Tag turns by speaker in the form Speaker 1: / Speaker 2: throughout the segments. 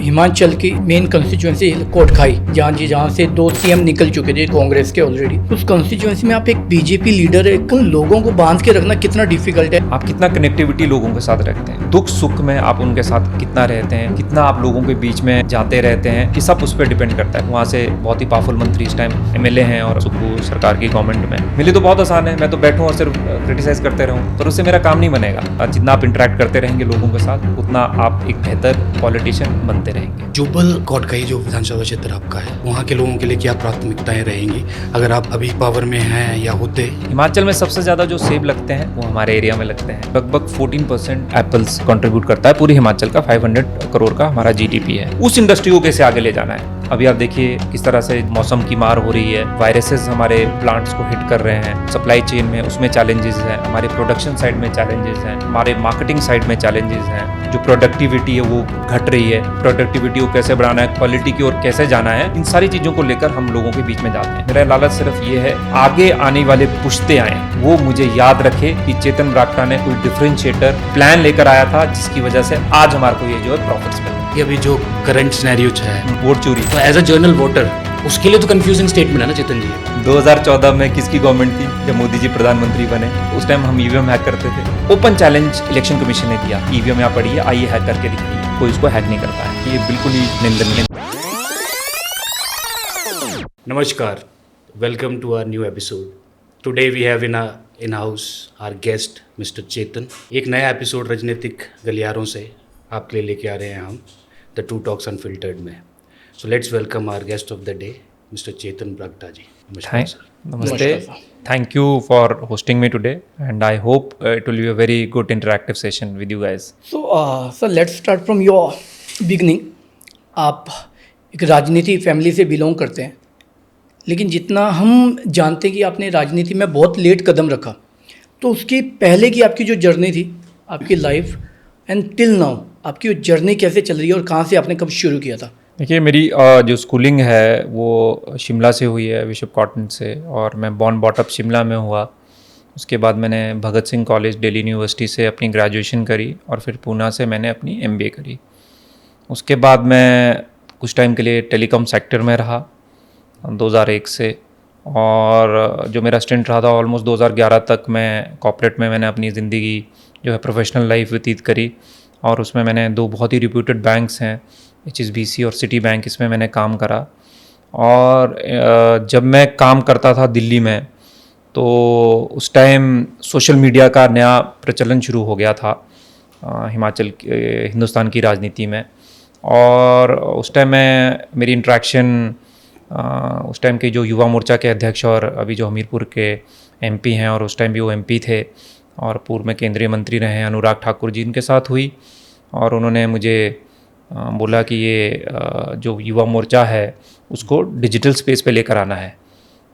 Speaker 1: हिमाचल की main constituency Kotkhai, जहाँ से 2 सीएम निकल चुके थे कांग्रेस के ऑलरेडी। उस कंस्टिट्यूएंसी में आप एक बीजेपी लीडर है, उन लोगों को बांध के रखना कितना डिफिकल्ट है।
Speaker 2: आप कितना कनेक्टिविटी लोगों के साथ रखते हैं, दुख सुख में आप उनके साथ कितना रहते हैं, कितना आप लोगों के बीच में जाते रहते हैं, कि सब उस पर डिपेंड करता है। वहाँ से बहुत ही पावरफुल मंत्री इस टाइम एमएलए हैं और सुखू सरकार की गवर्नमेंट में मिले तो बहुत आसान है। मैं तो बैठूं और सिर्फ क्रिटिसाइज करते रहूं तो उससे मेरा काम नहीं बनेगा। जितना आप इंटरेक्ट करते रहेंगे लोगों के साथ, उतना आप एक बेहतर पॉलिटिशियन बनते रहेंगे।
Speaker 3: जुब्बल कोटखाई जो विधानसभा क्षेत्र आपका है, वहाँ के लोगों के लिए क्या प्राथमिकताएं रहेंगी अगर आप अभी पावर में हैं या होते?
Speaker 2: हिमाचल में सबसे ज्यादा जो सेब लगते हैं वो हमारे एरिया में लगते हैं। लगभग 14% एप्पल्स कंट्रीब्यूट करता है पूरी हिमाचल का। 500 करोड़ का हमारा जीडीपी है। उस इंडस्ट्री को कैसे आगे ले जाना है, अभी आप देखिए किस तरह से मौसम की मार हो रही है, वायरसेस हमारे प्लांट्स को हिट कर रहे हैं, सप्लाई चेन में उसमें चैलेंजेस हैं, हमारे प्रोडक्शन साइड में चैलेंजेस हैं, हमारे मार्केटिंग साइड में चैलेंजेस हैं, जो प्रोडक्टिविटी है वो घट रही है, प्रोडक्टिविटी को कैसे बढ़ाना है, क्वालिटी की ओर कैसे जाना है, इन सारी चीजों को लेकर हम लोगों के बीच में जाते हैं। मेरा लालच सिर्फ ये है, आगे आने वाले पुश्ते आए वो मुझे याद रखे कि चेतन ब्राक्टा ने कोई डिफरेंशिएटर प्लान लेकर आया था, जिसकी वजह से आज हमारे को ये जो है प्रॉफिट्स मिले।
Speaker 3: ये अभी जो करंट सिनेरियो है
Speaker 2: वोट चोरी,
Speaker 3: तो एज अ जर्नल वोटर उसके लिए तो कंफ्यूजिंग स्टेटमेंट है ना चेतन जी।
Speaker 2: 2014 में किसकी गवर्नमेंट थी जब मोदी जी प्रधानमंत्री बने? उस टाइम हम ईवीएम हैक करते थे। ओपन चैलेंज इलेक्शन कमीशन ने दिया, ईवीएम यहाँ पड़ी है, आइए हैक करके दिखाइए। कोई उसको हैक नहीं करता है, ये बिल्कुल ही निंदनीय।
Speaker 3: नमस्कार, welcome to our new episode. Today we have in house our guest mister Chetan. एक नया एपिसोड राजनीतिक गलियारों से आपके लिए लेके आ रहे हैं हम, द टू टॉक्स अनफिल्टर्ड में। So let's welcome our guest of the day mister Chetan Bragta ji. नमस्कार sir.
Speaker 2: Namaste. Thank you for hosting me today, and I hope it will be a very good interactive session with you guys.
Speaker 1: So, sir, let's start from your beginning. आप एक राजनीति family से belong करते हैं, लेकिन जितना हम जानते हैं कि आपने राजनीति में बहुत लेट कदम रखा, तो उसकी पहले की आपकी जो जर्नी थी, आपकी लाइफ एंड टिल नाउ आपकी जर्नी कैसे चल रही है और कहाँ से आपने कब शुरू किया था?
Speaker 2: देखिए, मेरी जो स्कूलिंग है वो शिमला से हुई है, बिशप कॉटन से, और मैं बॉर्न बॉटअप शिमला में हुआ। उसके बाद मैंने भगत सिंह कॉलेज दिल्ली यूनिवर्सिटी से अपनी ग्रेजुएशन करी और फिर पूना से मैंने अपनी एमबीए करी। उसके बाद मैं कुछ टाइम के लिए टेलीकॉम सेक्टर में रहा 2001 से, और जो मेरा स्टेंट रहा था ऑलमोस्ट 2011 तक मैं कॉर्पोरेट में मैंने अपनी ज़िंदगी जो है प्रोफेशनल लाइफ व्यतीत करी। और उसमें मैंने 2 बहुत ही रिप्यूटेड बैंक्स हैं, HSBC और सिटी बैंक, इसमें मैंने काम करा। और जब मैं काम करता था दिल्ली में तो उस टाइम सोशल मीडिया का नया प्रचलन शुरू हो गया था हिंदुस्तान की राजनीति में। और उस टाइम मेरी इंट्रैक्शन उस टाइम के जो युवा मोर्चा के अध्यक्ष और अभी जो हमीरपुर के एमपी हैं, और उस टाइम भी वो एमपी थे और पूर्व में केंद्रीय मंत्री रहे हैं, अनुराग ठाकुर जी, इनके साथ हुई। और उन्होंने मुझे बोला कि ये जो युवा मोर्चा है उसको डिजिटल स्पेस पे लेकर आना है।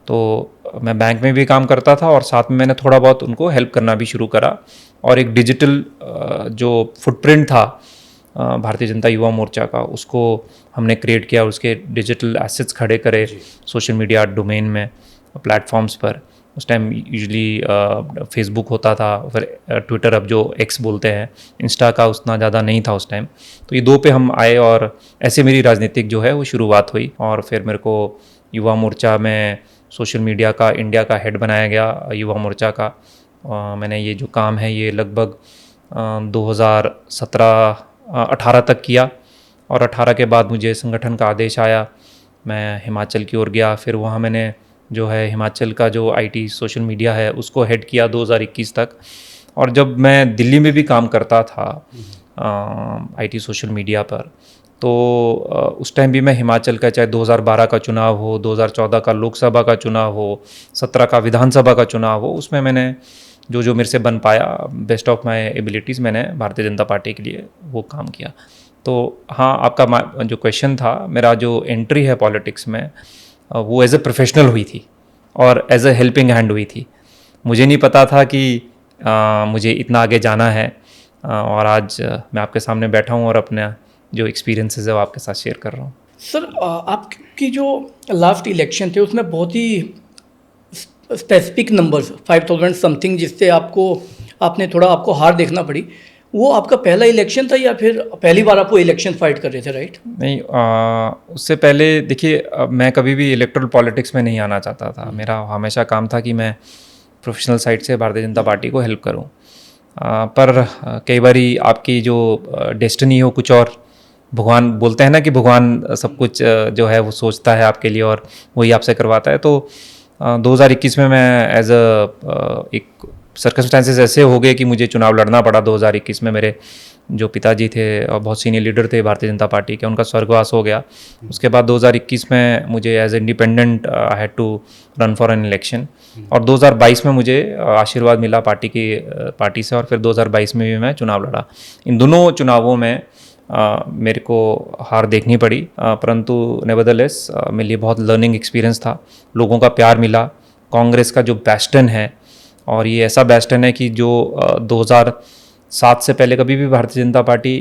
Speaker 2: तो मैं बैंक में भी काम करता था और साथ में मैंने थोड़ा बहुत उनको हेल्प करना भी शुरू करा, और एक डिजिटल जो फुटप्रिंट था भारतीय जनता युवा मोर्चा का, उसको हमने क्रिएट किया। उसके डिजिटल एसेट्स खड़े करे सोशल मीडिया डोमेन में, प्लेटफॉर्म्स पर। उस टाइम यूजली फेसबुक होता था, फिर ट्विटर, अब जो एक्स बोलते हैं, इंस्टा का उतना ज़्यादा नहीं था उस टाइम। तो ये 2 पे हम आए और ऐसे मेरी राजनीतिक जो है वो शुरुआत हुई। और फिर मेरे को युवा मोर्चा में सोशल मीडिया का इंडिया का हेड बनाया गया युवा मोर्चा का। मैंने ये जो काम है ये लगभग 2017-18 तक किया, और 18 के बाद मुझे संगठन का आदेश आया, मैं हिमाचल की ओर गया। फिर वहाँ मैंने जो है हिमाचल का जो आईटी सोशल मीडिया है उसको हेड किया 2021 तक। और जब मैं दिल्ली में भी काम करता था आईटी सोशल मीडिया पर, तो उस टाइम भी मैं हिमाचल का, चाहे 2012 का चुनाव हो, 2014 का लोकसभा का चुनाव हो, 17 का विधानसभा का चुनाव हो, उसमें मैंने जो मेरे से बन पाया, बेस्ट ऑफ माई एबिलिटीज़, मैंने भारतीय जनता पार्टी के लिए वो काम किया। तो हाँ, आपका जो क्वेश्चन था, मेरा जो एंट्री है पॉलिटिक्स में वो एज ए प्रोफेशनल हुई थी और एज ए हेल्पिंग हैंड हुई थी। मुझे नहीं पता था कि मुझे इतना आगे जाना है, और आज मैं आपके सामने बैठा हूँ और अपना जो एक्सपीरियंसेस है वो आपके साथ शेयर कर रहा हूँ।
Speaker 1: सर, आपकी जो लास्ट इलेक्शन थे उसमें बहुत ही स्पेसिफिक नंबर्स 5000 समथिंग, जिससे आपको हार देखना पड़ी। वो आपका पहला इलेक्शन था या फिर पहली बार आप वो इलेक्शन फाइट कर रहे थे, राइट?
Speaker 2: नहीं, उससे पहले देखिए, मैं कभी भी इलेक्टोरल पॉलिटिक्स में नहीं आना चाहता था। मेरा हमेशा काम था कि मैं प्रोफेशनल साइड से भारतीय जनता पार्टी को हेल्प करूं। पर कई बारी आपकी जो डेस्टिनी हो कुछ और, भगवान बोलते हैं ना कि भगवान सब कुछ जो है वो सोचता है आपके लिए और वही आपसे करवाता है। तो 2021 में मैं एज एक सर्कमस्टांसेस ऐसे हो गए कि मुझे चुनाव लड़ना पड़ा। 2021 में मेरे जो पिताजी थे और बहुत सीनियर लीडर थे भारतीय जनता पार्टी के, उनका स्वर्गवास हो गया। उसके बाद 2021 में मुझे as independent I had to run for an election, और 2022 में मुझे आशीर्वाद मिला पार्टी से, और फिर 2022 में भी मैं चुनाव लड़ा। इन दोनों चुनावों में मेरे को हार देखनी पड़ी, परंतु नेवरदलेस मेरे लिए बहुत लर्निंग एक्सपीरियंस था। लोगों का प्यार मिला। कांग्रेस का जो बेस्टन है, और ये ऐसा बेस्टन है कि जो 2007 से पहले कभी भी भारतीय जनता पार्टी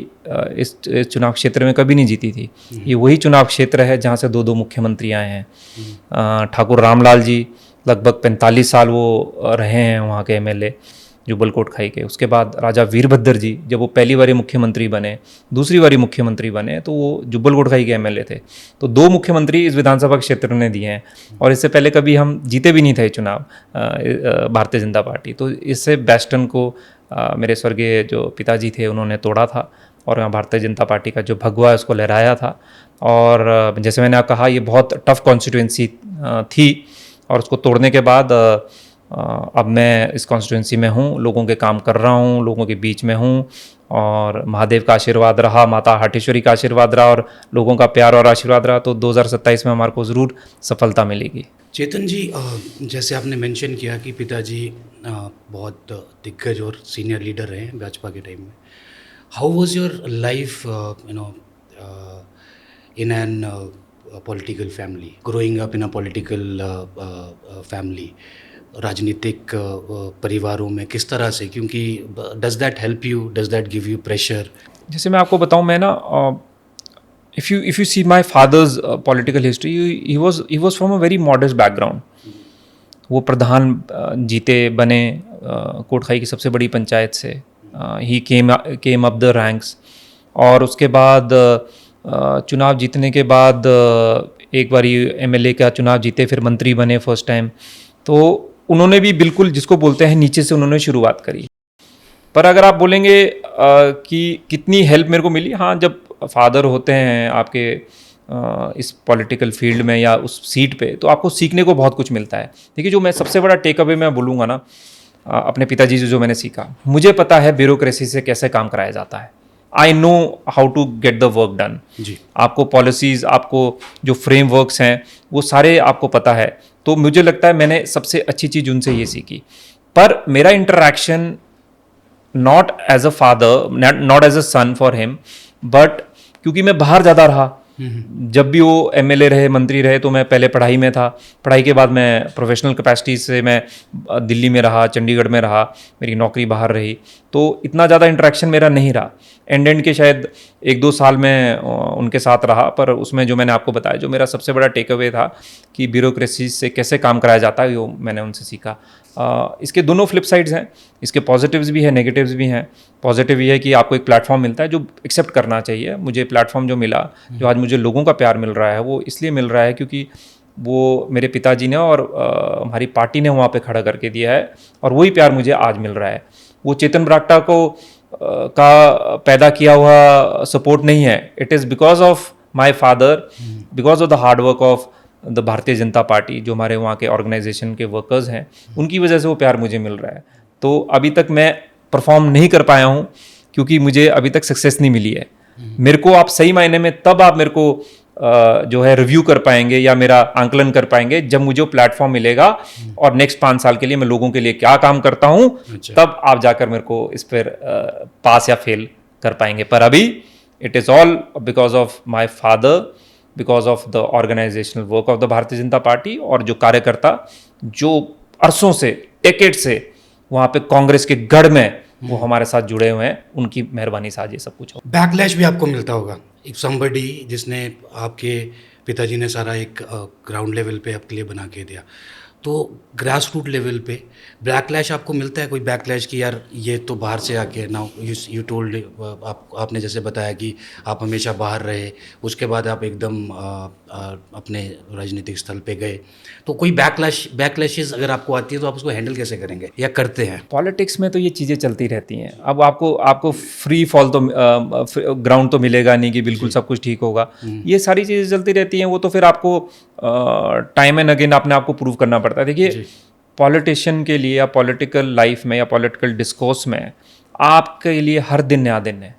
Speaker 2: इस चुनाव क्षेत्र में कभी नहीं जीती थी। ये वही चुनाव क्षेत्र है जहाँ से दो मुख्यमंत्री आए हैं। ठाकुर रामलाल जी लगभग 45 साल वो रहे हैं वहाँ के एमएलए जुब्बल कोटखाई के। उसके बाद राजा वीरभद्र जी जब वो पहली बारी मुख्यमंत्री बने, दूसरी बारी मुख्यमंत्री बने, तो वो जुब्बल कोटखाई के एमएलए थे। तो 2 मुख्यमंत्री इस विधानसभा क्षेत्र ने दिए हैं, और इससे पहले कभी हम जीते भी नहीं थे चुनाव भारतीय जनता पार्टी। तो इससे बेस्टन को मेरे स्वर्गीय जो पिताजी थे उन्होंने तोड़ा था, और भारतीय जनता पार्टी का जो भगवा है उसको लहराया था। और जैसे मैंने कहा, ये बहुत टफ कॉन्स्टिट्यूंसी थी, और उसको तोड़ने के बाद अब मैं इस कॉन्स्टिट्यूंसी में हूँ, लोगों के काम कर रहा हूँ, लोगों के बीच में हूँ, और महादेव का आशीर्वाद रहा, माता हाटेश्वरी का आशीर्वाद रहा, और लोगों का प्यार और आशीर्वाद रहा, तो 2027 में हमारे को ज़रूर सफलता मिलेगी।
Speaker 3: चेतन जी, जैसे आपने मेंशन किया कि पिताजी बहुत दिग्गज और सीनियर लीडर रहे हैं भाजपा के टाइम में। How was your life in an political family, growing up in a political family? राजनीतिक परिवारों में किस तरह से, क्योंकि does that help you, does that give you pressure?
Speaker 2: जैसे मैं आपको बताऊं, मैं ना if you see my father's political history, he was from a very modest background. वो प्रधान जीते बने कोटखाई की सबसे बड़ी पंचायत से। ही केम अप द रैंक्स, और उसके बाद चुनाव जीतने के बाद एक बारी एमएलए का चुनाव जीते, फिर मंत्री बने फर्स्ट टाइम। तो उन्होंने भी बिल्कुल जिसको बोलते हैं नीचे से उन्होंने शुरुआत करी। पर अगर आप बोलेंगे कि कितनी हेल्प मेरे को मिली, हाँ, जब फादर होते हैं आपके इस पॉलिटिकल फील्ड में या उस सीट पे, तो आपको सीखने को बहुत कुछ मिलता है। देखिए, जो मैं सबसे बड़ा टेक अवे मैं बोलूँगा ना, अपने पिताजी से जो मैंने सीखा, मुझे पता है ब्यूरोक्रेसी से कैसे काम कराया जाता है। I know how to get the work done.
Speaker 3: जी,
Speaker 2: आपको पॉलिसीज़, आपको जो फ्रेमवर्क्स हैं, वो सारे आपको पता है। तो मुझे लगता है मैंने सबसे अच्छी चीज़ उनसे ये सीखी। पर मेरा interaction not as a father, not as a son for him, but क्योंकि मैं बाहर ज़्यादा रहा, जब भी वो एमएलए रहे, मंत्री रहे, तो मैं पहले पढ़ाई में था। पढ़ाई के बाद मैं प्रोफेशनल कैपेसिटी से मैं दिल्ली में रहा, चंडीगढ़ में रहा, मेरी नौकरी बाहर रही, तो इतना ज़्यादा इंटरेक्शन मेरा नहीं रहा। एंड के शायद 1-2 साल में उनके साथ रहा, पर उसमें जो मैंने आपको बताया, जो मेरा सबसे बड़ा टेक अवे था कि ब्यूरोक्रेसी से कैसे काम कराया जाता है, वो मैंने उनसे सीखा। इसके दोनों फ्लिप साइड्स हैं, इसके पॉजिटिव्स भी हैं, नेगेटिव्स भी हैं। पॉजिटिव ये है कि आपको एक प्लेटफॉर्म मिलता है जो एक्सेप्ट करना चाहिए। मुझे प्लेटफॉर्म जो मिला, जो आज मुझे लोगों का प्यार मिल रहा है, वो इसलिए मिल रहा है क्योंकि वो मेरे पिताजी ने और हमारी पार्टी ने वहाँ पे खड़ा करके दिया है, और वही प्यार मुझे आज मिल रहा है। वो चेतन बरागटा को का पैदा किया हुआ सपोर्ट नहीं है। It is because of my father, because of the hard work of the Bharatiya Janata party, जो हमारे वहाँ के ऑर्गेनाइजेशन के वर्कर्स हैं, उनकी वजह से वो प्यार मुझे मिल रहा है। तो अभी तक मैं परफॉर्म नहीं कर पाया हूँ क्योंकि मुझे अभी तक सक्सेस नहीं मिली है। मेरे को आप सही मायने में तब आप मेरे को जो है रिव्यू कर पाएंगे या मेरा आंकलन कर पाएंगे जब मुझे प्लेटफॉर्म मिलेगा, और नेक्स्ट 5 साल के लिए मैं लोगों के लिए क्या काम करता हूँ, तब आप जाकर मेरे को इस पर पास या फेल कर पाएंगे। पर अभी it is all because of my father, because of the organizational work of the Bharatiya Janata party, और जो कार्यकर्ता जो अरसों से, डेकेड से वहाँ पे कांग्रेस के गढ़ में वो हमारे साथ जुड़े हुए हैं, उनकी मेहरबानी से आज ये सब कुछ हो।
Speaker 3: बैकलैश भी आपको मिलता होगा, एक समबडी जिसने आपके पिताजी ने सारा एक ग्राउंड लेवल पे आपके लिए बना के दिया, तो ग्रास रूट लेवल पे बैकलैश आपको मिलता है, कोई बैकलैश कि यार ये तो बाहर से आके नाउ यू टोल्ड, आपने जैसे बताया कि आप हमेशा बाहर रहे, उसके बाद आप एकदम अपने राजनीतिक स्थल पे गए, तो कोई बैकलैशेस अगर आपको आती है तो आप उसको हैंडल कैसे करेंगे या करते हैं?
Speaker 2: पॉलिटिक्स में तो ये चीज़ें चलती रहती हैं। अब आपको आपको फ्री फॉल तो ग्राउंड तो मिलेगा नहीं कि बिल्कुल सब कुछ ठीक होगा। ये सारी चीज़ें चलती रहती हैं, वो तो फिर आपको टाइम एंड अगेन अपने आप को प्रूव करना पड़ता है। देखिए, पॉलिटिशियन के लिए या पॉलिटिकल लाइफ में या पॉलिटिकल डिस्कोर्स में आपके लिए हर दिन नया दिन है।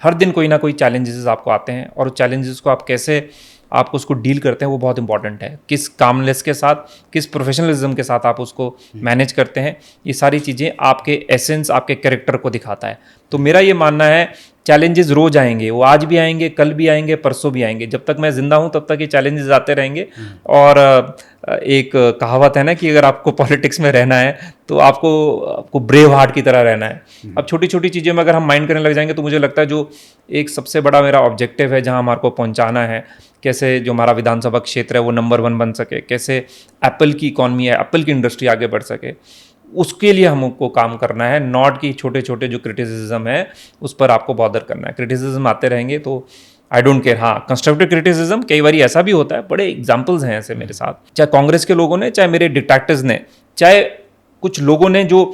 Speaker 2: हर दिन कोई ना कोई चैलेंजेस आपको आते हैं, और चैलेंजेस को आप कैसे आप उसको डील करते हैं वो बहुत इंपॉर्टेंट है। किस कामनेस के साथ, किस प्रोफेशनलिज्म के साथ आप उसको मैनेज करते हैं, ये सारी चीज़ें आपके एसेंस, आपके कैरेक्टर को दिखाता है। तो मेरा ये मानना है चैलेंजेस रोज आएंगे, वो आज भी आएंगे, कल भी आएंगे, परसों भी आएंगे। जब तक मैं जिंदा हूँ तब तक ये चैलेंजेस आते रहेंगे। और एक कहावत है ना कि अगर आपको पॉलिटिक्स में रहना है तो आपको ब्रेव हार्ट की तरह रहना है। अब छोटी छोटी चीज़ों में अगर हम माइंड करने लग जाएंगे तो मुझे लगता है जो एक सबसे बड़ा मेरा ऑब्जेक्टिव है, जहाँ हमारे को पहुँचाना है, कैसे जो हमारा विधानसभा क्षेत्र है वो नंबर 1 बन सके, कैसे एप्पल की इकॉनमी है, एप्पल की इंडस्ट्री आगे बढ़ सके, उसके लिए हमको काम करना है। नॉट कि छोटे छोटे जो क्रिटिसिज्म है उस पर आपको बॉदर करना है। क्रिटिसिज्म आते रहेंगे तो आई डोंट केयर। हाँ, कंस्ट्रक्टिव क्रिटिसिज्म कई बार ऐसा भी होता है, बड़े एग्जाम्पल्स हैं ऐसे मेरे साथ, चाहे कांग्रेस के लोगों ने, चाहे मेरे डिट्रैक्टर्स ने, चाहे कुछ लोगों ने जो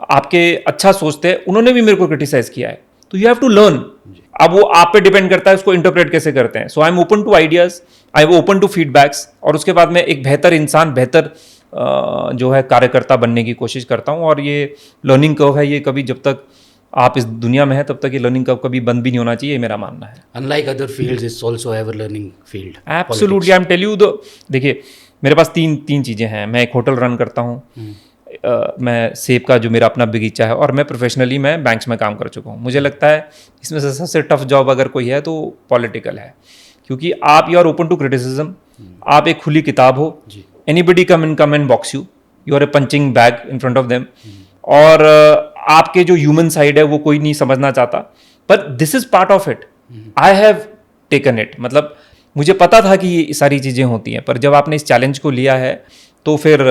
Speaker 2: आपके अच्छा सोचते हैं, उन्होंने भी मेरे को क्रिटिसाइज किया है। तो यू हैव टू लर्न। अब वो आप पे डिपेंड करता है उसको इंटरप्रेट कैसे करते हैं। So I am open to ideas, I am open to feedbacks, और उसके बाद मैं एक बेहतर इंसान, बेहतर जो है कार्यकर्ता बनने की कोशिश करता हूँ। और ये लर्निंग कर्व है, ये कभी जब तक आप इस दुनिया में हैं तब तक ये लर्निंग कर्व कभी बंद भी नहीं होना चाहिए, ये मेरा मानना है।
Speaker 3: Unlike other fields, it's also have a learning field.
Speaker 2: Absolutely, I am tell you. देखिए, मेरे पास तीन चीज़ें हैं। मैं एक होटल रन करता हूँ, मैं सेब का जो मेरा अपना बगीचा है, और मैं प्रोफेशनली मैं बैंक्स में काम कर चुका हूँ। मुझे लगता है इसमें से सबसे टफ जॉब अगर कोई है तो पॉलिटिकल है, क्योंकि आप you are open to criticism, आप एक खुली किताब हो। Anybody come and box you, you are a punching bag in front of them. और आपके जो ह्यूमन साइड है वो कोई नहीं समझना चाहता, पर this is part of it. I have taken it. मतलब मुझे पता था कि ये सारी चीज़ें होती हैं, पर जब आपने इस चैलेंज को लिया है तो फिर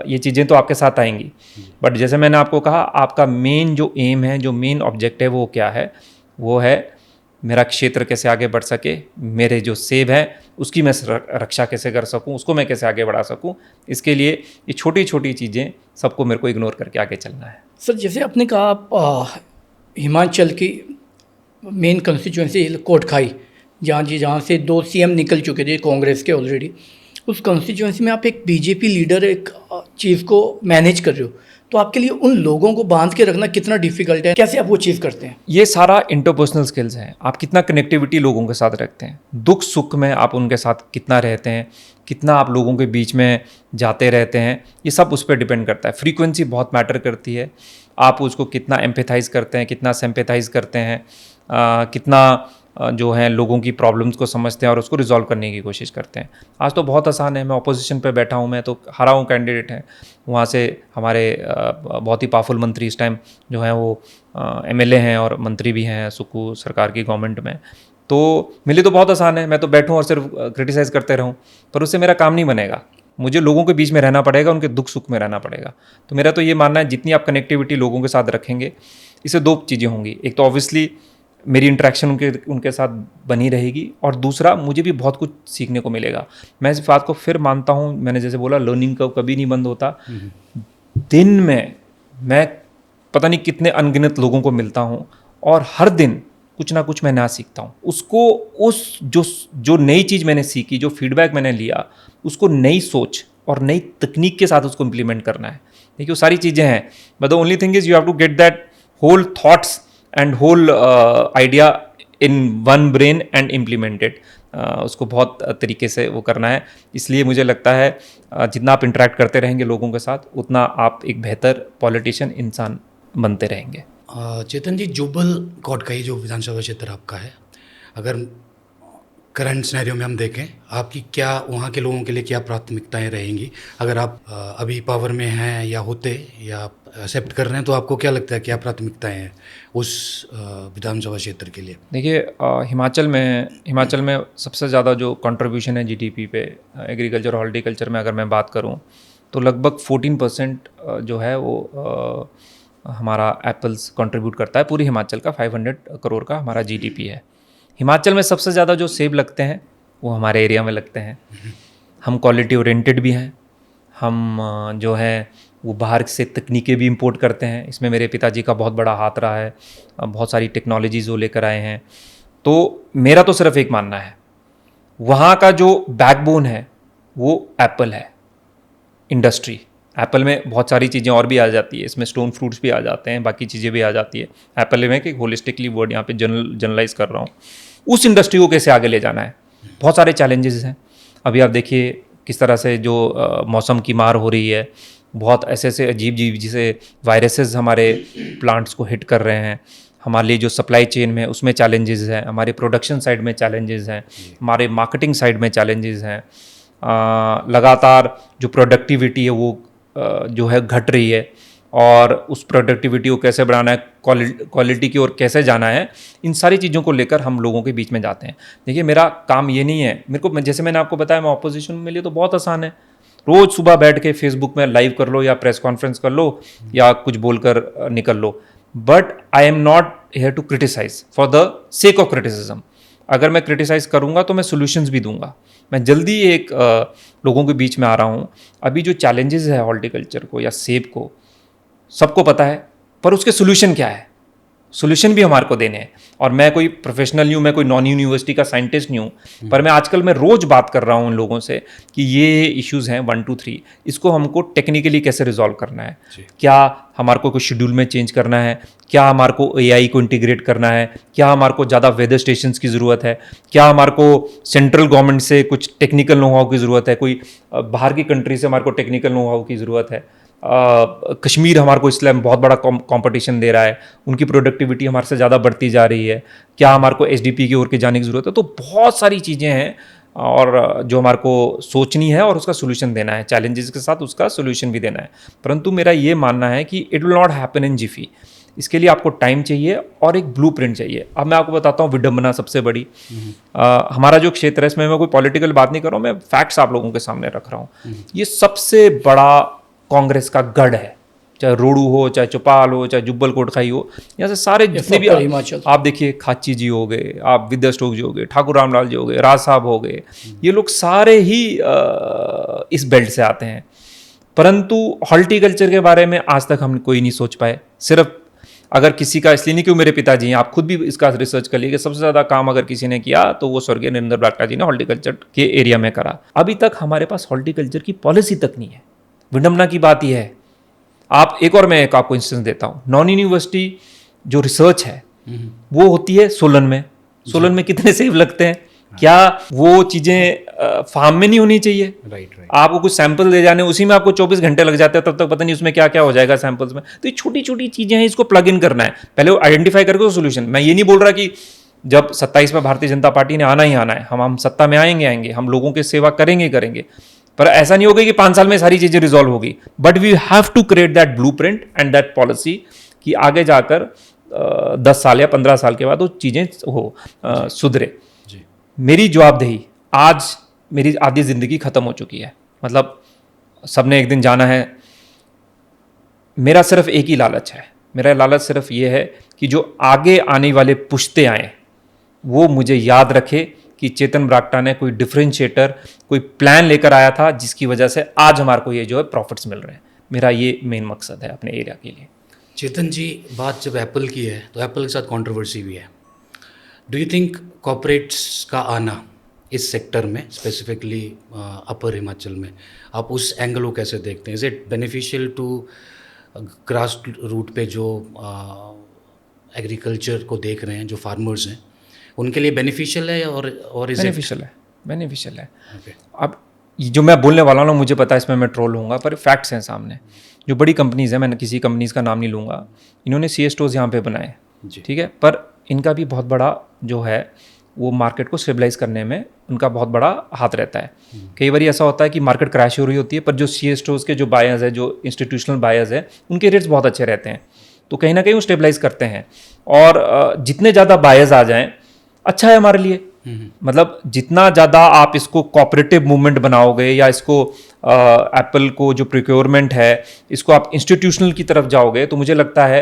Speaker 2: ये चीज़ें तो आपके साथ आएंगी। बट जैसे मैंने आपको कहा, आपका मेन जो एम है, जो मेन ऑब्जेक्टिव है, वो क्या है? वो है मेरा क्षेत्र कैसे आगे बढ़ सके, मेरे जो सेब हैं उसकी मैं रक्षा कैसे कर सकूं, उसको मैं कैसे आगे बढ़ा सकूं। इसके लिए ये छोटी छोटी चीज़ें सबको मेरे को इग्नोर करके आगे चलना है।
Speaker 1: सर, जैसे आपने कहा आप हिमाचल की मेन कंस्टिट्यूंसी कोटखाई, जहाँ से 2 CM निकल चुके थे कांग्रेस के ऑलरेडी, उस कंस्टिट्यूंसी में आप एक बीजेपी लीडर एक चीज़ को मैनेज कर रहे हो, तो आपके लिए उन लोगों को बांध के रखना कितना डिफिकल्ट है? कैसे आप वो चीज़ करते हैं?
Speaker 2: ये सारा इंटरपर्सनल स्किल्स हैं। आप कितना कनेक्टिविटी लोगों के साथ रखते हैं, दुख सुख में आप उनके साथ कितना रहते हैं, कितना आप लोगों के बीच में जाते रहते हैं, ये सब उस पर डिपेंड करता है। फ्रीक्वेंसी बहुत मैटर करती है। आप उसको कितना एम्पैथाइज करते हैं, कितना सिंपैथाइज करते हैं, कितना जो है लोगों की प्रॉब्लम्स को समझते हैं और उसको रिजॉल्व करने की कोशिश करते हैं। आज तो बहुत आसान है, मैं अपोजिशन पे बैठा हूँ, मैं तो हारा हूँ कैंडिडेट है, वहाँ से हमारे बहुत ही पावरफुल मंत्री इस टाइम जो हैं वो MLA हैं और मंत्री भी हैं सुक्खू सरकार की गवर्नमेंट में। तो मेरे लिए तो बहुत आसान है, मैं तो बैठूँ और सिर्फ क्रिटिसाइज़ करते रहूँ, पर उससे मेरा काम नहीं बनेगा। मुझे लोगों के बीच में रहना पड़ेगा, उनके दुख सुख में रहना पड़ेगा। तो मेरा तो ये मानना है, जितनी आप कनेक्टिविटी लोगों के साथ रखेंगे, इससे 2 चीज़ें होंगी। एक तो ऑब्वियसली मेरी इंटरेक्शन उनके साथ बनी रहेगी, और दूसरा मुझे भी बहुत कुछ सीखने को मिलेगा। मैं इस बात को फिर मानता हूँ, मैंने जैसे बोला लर्निंग कर्व कभी नहीं बंद होता। दिन में मैं पता नहीं कितने अनगिनत लोगों को मिलता हूँ, और हर दिन कुछ ना कुछ मैं नया सीखता हूँ। उसको उस जो नई चीज़ मैंने सीखी, जो फीडबैक मैंने लिया, उसको नई सोच और नई तकनीक के साथ उसको इम्प्लीमेंट करना है। देखिए वो सारी चीज़ें हैं, but the only thing is you have to get that whole thoughts and whole idea in one brain and implemented. उसको बहुत तरीके से वो करना है। इसलिए मुझे लगता है जितना आप इंटरेक्ट करते रहेंगे लोगों के साथ, उतना आप एक बेहतर पॉलिटिशियन इंसान बनते रहेंगे।
Speaker 3: चेतन जी, जुब्बल कोटखाई जो विधानसभा क्षेत्र आपका है, अगर करंट सिनेरियो में हम देखें, आपकी क्या वहाँ के लोगों के लिए क्या प्राथमिकताएं रहेंगी? अगर आप अभी पावर में हैं या होते या आप एक्सेप्ट कर रहे हैं, तो आपको क्या लगता है क्या प्राथमिकताएं हैं उस विधानसभा क्षेत्र के लिए?
Speaker 2: देखिए, हिमाचल में सबसे ज़्यादा जो कंट्रीब्यूशन है GDP पे एग्रीकल्चर हॉर्टिकल्चर में अगर मैं बात करूं, तो लगभग 14% जो है वो हमारा एप्पल्स कंट्रीब्यूट करता है। पूरी हिमाचल का 500 करोड़ का हमारा जीडीपी है। हिमाचल में सबसे ज़्यादा जो सेब लगते हैं वो हमारे एरिया में लगते हैं। हम क्वालिटी ओरिएंटेड भी हैं। हम जो है वो बाहर से तकनीकें भी इंपोर्ट करते हैं। इसमें मेरे पिताजी का बहुत बड़ा हाथ रहा है। बहुत सारी टेक्नोलॉजीज़ वो लेकर आए हैं। तो मेरा तो सिर्फ एक मानना है, वहाँ का जो बैकबोन है वो एप्पल है, इंडस्ट्री। एप्पल में बहुत सारी चीज़ें और भी आ जाती है, इसमें स्टोन फ्रूट्स भी आ जाते हैं, बाकी चीज़ें भी आ जाती है। एप्पल में कि होलिस्टिकली वर्ड यहाँ पे जनरलाइज कर रहा हूँ। उस इंडस्ट्री को कैसे आगे ले जाना है, बहुत सारे चैलेंजेस हैं। अभी आप देखिए किस तरह से जो मौसम की मार हो रही है, बहुत ऐसे ऐसे अजीब जैसे वायरसेस हमारे प्लांट्स को हिट कर रहे हैं। हमारे लिए जो सप्लाई चेन में उसमें चैलेंजेस हैं, हमारे प्रोडक्शन साइड में चैलेंजेस हैं, हमारे मार्केटिंग साइड में चैलेंजेस हैं। लगातार जो प्रोडक्टिविटी है वो जो है घट रही है, और उस प्रोडक्टिविटी को कैसे बढ़ाना है, क्वालिटी की ओर कैसे जाना है, इन सारी चीज़ों को लेकर हम लोगों के बीच में जाते हैं। देखिए मेरा काम ये नहीं है, मेरे को जैसे मैंने आपको बताया मैं ऑपोजिशन में लिए तो बहुत आसान है। रोज़ सुबह बैठ के फेसबुक में लाइव कर लो या प्रेस कॉन्फ्रेंस कर लो या कुछ बोलकर निकल लो, but I am not here to criticise for the sake of criticism. अगर मैं क्रिटिसाइज करूँगा तो मैं सोल्यूशंस भी दूंगा। मैं जल्दी एक लोगों के बीच में आ रहा हूँ। अभी जो चैलेंजेस है हॉर्टिकल्चर को या सेब को, सबको पता है, पर उसके सोल्यूशन क्या है, सोल्यूशन भी हमारे को देने हैं। और मैं कोई प्रोफेशनल नहीं हूँ, मैं कोई नॉन यूनिवर्सिटी का साइंटिस्ट नहीं हूँ, पर मैं आजकल मैं रोज़ बात कर रहा हूँ उन लोगों से कि ये इश्यूज़ हैं 1 2 3, इसको हमको टेक्निकली कैसे रिजॉल्व करना है। क्या हमारे को शेड्यूल में चेंज करना है, क्या हमारे को AI को इंटीग्रेट करना है, क्या हमारे को ज़्यादा वेदर स्टेशंस की ज़रूरत है, क्या हमारे को सेंट्रल गवर्नमेंट से कुछ टेक्निकल नो हाउ की ज़रूरत है, कोई बाहर की कंट्री से हमारे को टेक्निकल नो हाउ की ज़रूरत है। कश्मीर हमारे को इसलिए बहुत बड़ा कंपटीशन दे रहा है, उनकी प्रोडक्टिविटी हमारे से ज़्यादा बढ़ती जा रही है, क्या हमारे को SDP की ओर के जाने की ज़रूरत है। तो बहुत सारी चीज़ें हैं और जो हमारे को सोचनी है और उसका सोल्यूशन देना है, चैलेंजेस के साथ उसका सोल्यूशन भी देना है। परंतु मेरा ये मानना है कि it will not happen in Zifi. इसके लिए आपको टाइम चाहिए और एक ब्लूप्रिंट चाहिए। अब मैं आपको बताता हूँ विडंबना सबसे बड़ी, हमारा जो क्षेत्र है इसमें मैं कोई पॉलिटिकल बात नहीं कर रहा हूँ, मैं फैक्ट्स आप लोगों के सामने रख रहा हूँ। ये सबसे बड़ा कांग्रेस का गढ़ है, चाहे रोडू हो, चाहे चौपाल हो, चाहे जुब्बल कोटखाई हो, यहाँ से सारे जितने भी
Speaker 1: हिमाचल
Speaker 2: आप देखिए, खाची जी हो गए, आप विद्या स्टोक जी हो गए, ठाकुर रामलाल जी हो गए, राज साहब हो गए, ये लोग सारे ही इस बेल्ट से आते हैं। परंतु हॉर्टिकल्चर के बारे में आज तक हम कोई नहीं सोच पाए। सिर्फ अगर किसी का, इसलिए नहीं कि मेरे पिताजी हैं, आप खुद भी इसका रिसर्च कर लीजिए, सबसे ज़्यादा काम अगर किसी ने किया तो वो स्वर्गीय नरेंद्र बरागटा जी ने हॉर्टिकल्चर के एरिया में करा। अभी तक हमारे पास हॉर्टिकल्चर की पॉलिसी तक नहीं है। विडंबना की बात यह है। आप एक और मैं एक आपको इंस्टेंस देता हूँ, नॉन यूनिवर्सिटी जो रिसर्च है वो होती है सोलन में। सोलन में कितने सेब लगते हैं, क्या वो चीज़ें फार्म में नहीं होनी चाहिए?
Speaker 3: राइट।
Speaker 2: आपको कुछ सैंपल दे जाने, उसी में आपको 24 घंटे लग जाते हैं, तब तक पता नहीं उसमें क्या क्या हो जाएगा सैंपल्स में। तो ये छोटी छोटी चीज़ें हैं, इसको प्लग इन करना है, पहले वो आइडेंटिफाई करके सोल्यूशन। मैं ये नहीं बोल रहा कि जब 27 में भारतीय जनता पार्टी ने आना ही आना है, हम सत्ता में आएंगे, हम लोगों की सेवा करेंगे, पर ऐसा नहीं होगा कि 5 साल में सारी चीज़ें रिजॉल्व होगी। But we have to create that blueprint and that policy कि आगे जाकर 10 साल या 15 साल के बाद वो चीज़ें सुधरे। मेरी जवाबदेही, आज मेरी आधी ज़िंदगी ख़त्म हो चुकी है, मतलब सबने एक दिन जाना है। मेरा सिर्फ एक ही लालच है, मेरा लालच सिर्फ ये है कि जो आगे आने वाले पुश्ते आए वो मुझे याद रखे कि चेतन बरागटा ने कोई डिफरेंशिएटर, कोई प्लान लेकर आया था जिसकी वजह से आज हमारे को ये जो है प्रॉफिट्स मिल रहे हैं। मेरा ये मेन मकसद है अपने एरिया के लिए।
Speaker 3: चेतन जी, बात जब एप्पल की है तो एप्पल के साथ कंट्रोवर्सी भी है। डू यू थिंक कॉर्पोरेट्स का आना इस सेक्टर में, स्पेसिफिकली अपर हिमाचल में, आप उस एंगल को कैसे देखते हैं? Is it beneficial to grass root पे जो एग्रीकल्चर को देख रहे हैं, जो फार्मर्स हैं, उनके लिए बेनिफिशियल है और इज
Speaker 2: बेनिफिशियल है। अब जो मैं बोलने वाला हूँ मुझे पता है इसमें मैं ट्रोल होऊंगा, पर फैक्ट्स हैं सामने। जो बड़ी कंपनीज़ हैं, मैं किसी कंपनीज़ का नाम नहीं लूँगा, इन्होंने CA स्टोर्स यहाँ पे बनाए, ठीक है, पर इनका भी बहुत बड़ा जो है वो मार्केट को स्टेबलाइज करने में उनका बहुत बड़ा हाथ रहता है। कई बार ऐसा होता है कि मार्केट क्रैश हो रही होती है, पर जो CA स्टोर्स के जो बायर्स है, जो इंस्टीट्यूशनल बायर्स है, उनके रेट्स बहुत अच्छे रहते हैं, तो कहीं ना कहीं वो स्टेबलाइज करते हैं। और जितने ज़्यादा बायर्स आ जाएँ अच्छा है हमारे लिए, मतलब जितना ज़्यादा आप इसको कोऑपरेटिव मूवमेंट बनाओगे या इसको एप्पल को जो प्रोक्योरमेंट है इसको आप इंस्टीट्यूशनल की तरफ जाओगे तो मुझे लगता है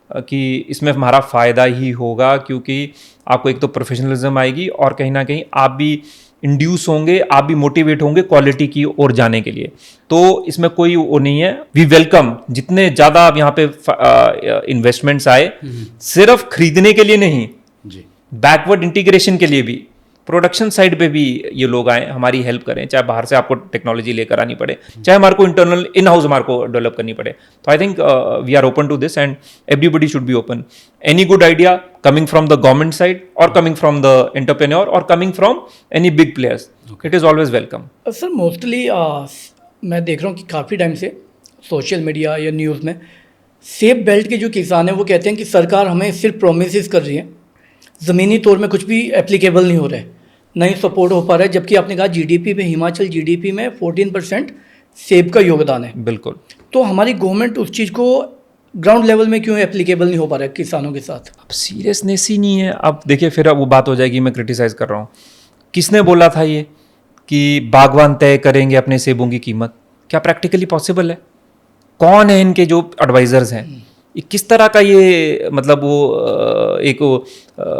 Speaker 2: कि इसमें हमारा फ़ायदा ही होगा, क्योंकि आपको एक तो प्रोफेशनलिज्म आएगी और कहीं ना कहीं आप भी इंड्यूस होंगे, आप भी मोटिवेट होंगे क्वालिटी की ओर जाने के लिए। तो इसमें कोई वो नहीं है, वी वेलकम जितने ज़्यादा अब यहाँ पे इन्वेस्टमेंट्स आए, सिर्फ खरीदने के लिए नहीं,
Speaker 3: जी
Speaker 2: बैकवर्ड इंटीग्रेशन के लिए भी, प्रोडक्शन साइड पे भी ये लोग आए, हमारी हेल्प करें, चाहे बाहर से आपको टेक्नोलॉजी लेकर आनी पड़े, चाहे हमारे को इंटरनल इन हाउस हमारे को डेवलप करनी पड़े। तो I think we are open to this and everybody should be open. Any good idea coming from the government side और कमिंग फ्रॉम द एंटरप्रेन्योर और coming from any big players, it is always welcome.
Speaker 1: Sir mostly मैं देख रहा हूँ कि काफ़ी time से social media या न्यूज़ में सेब बेल्ट के जो किसान हैं वो कहते हैं कि सरकार हमें सिर्फ प्रोमिस कर रही है, ज़मीनी तौर में कुछ भी एप्लीकेबल नहीं हो रहा है, नहीं सपोर्ट हो पा रहा है। जबकि आपने कहा जीडीपी में, हिमाचल जीडीपी में 14% सेब का योगदान है।
Speaker 2: बिल्कुल।
Speaker 1: तो हमारी गवर्नमेंट उस चीज़ को ग्राउंड लेवल में क्यों एप्लीकेबल नहीं हो पा रहा है किसानों के साथ?
Speaker 2: अब सीरियसनेस ही नहीं है। अब देखिए फिर अब वो बात हो जाएगी मैं क्रिटिसाइज़ कर रहा हूँ। किसने बोला था ये कि बागवान तय करेंगे अपने सेबों की कीमत? क्या प्रैक्टिकली पॉसिबल है? कौन है इनके जो एडवाइजर्स हैं? ये किस तरह का ये मतलब वो एक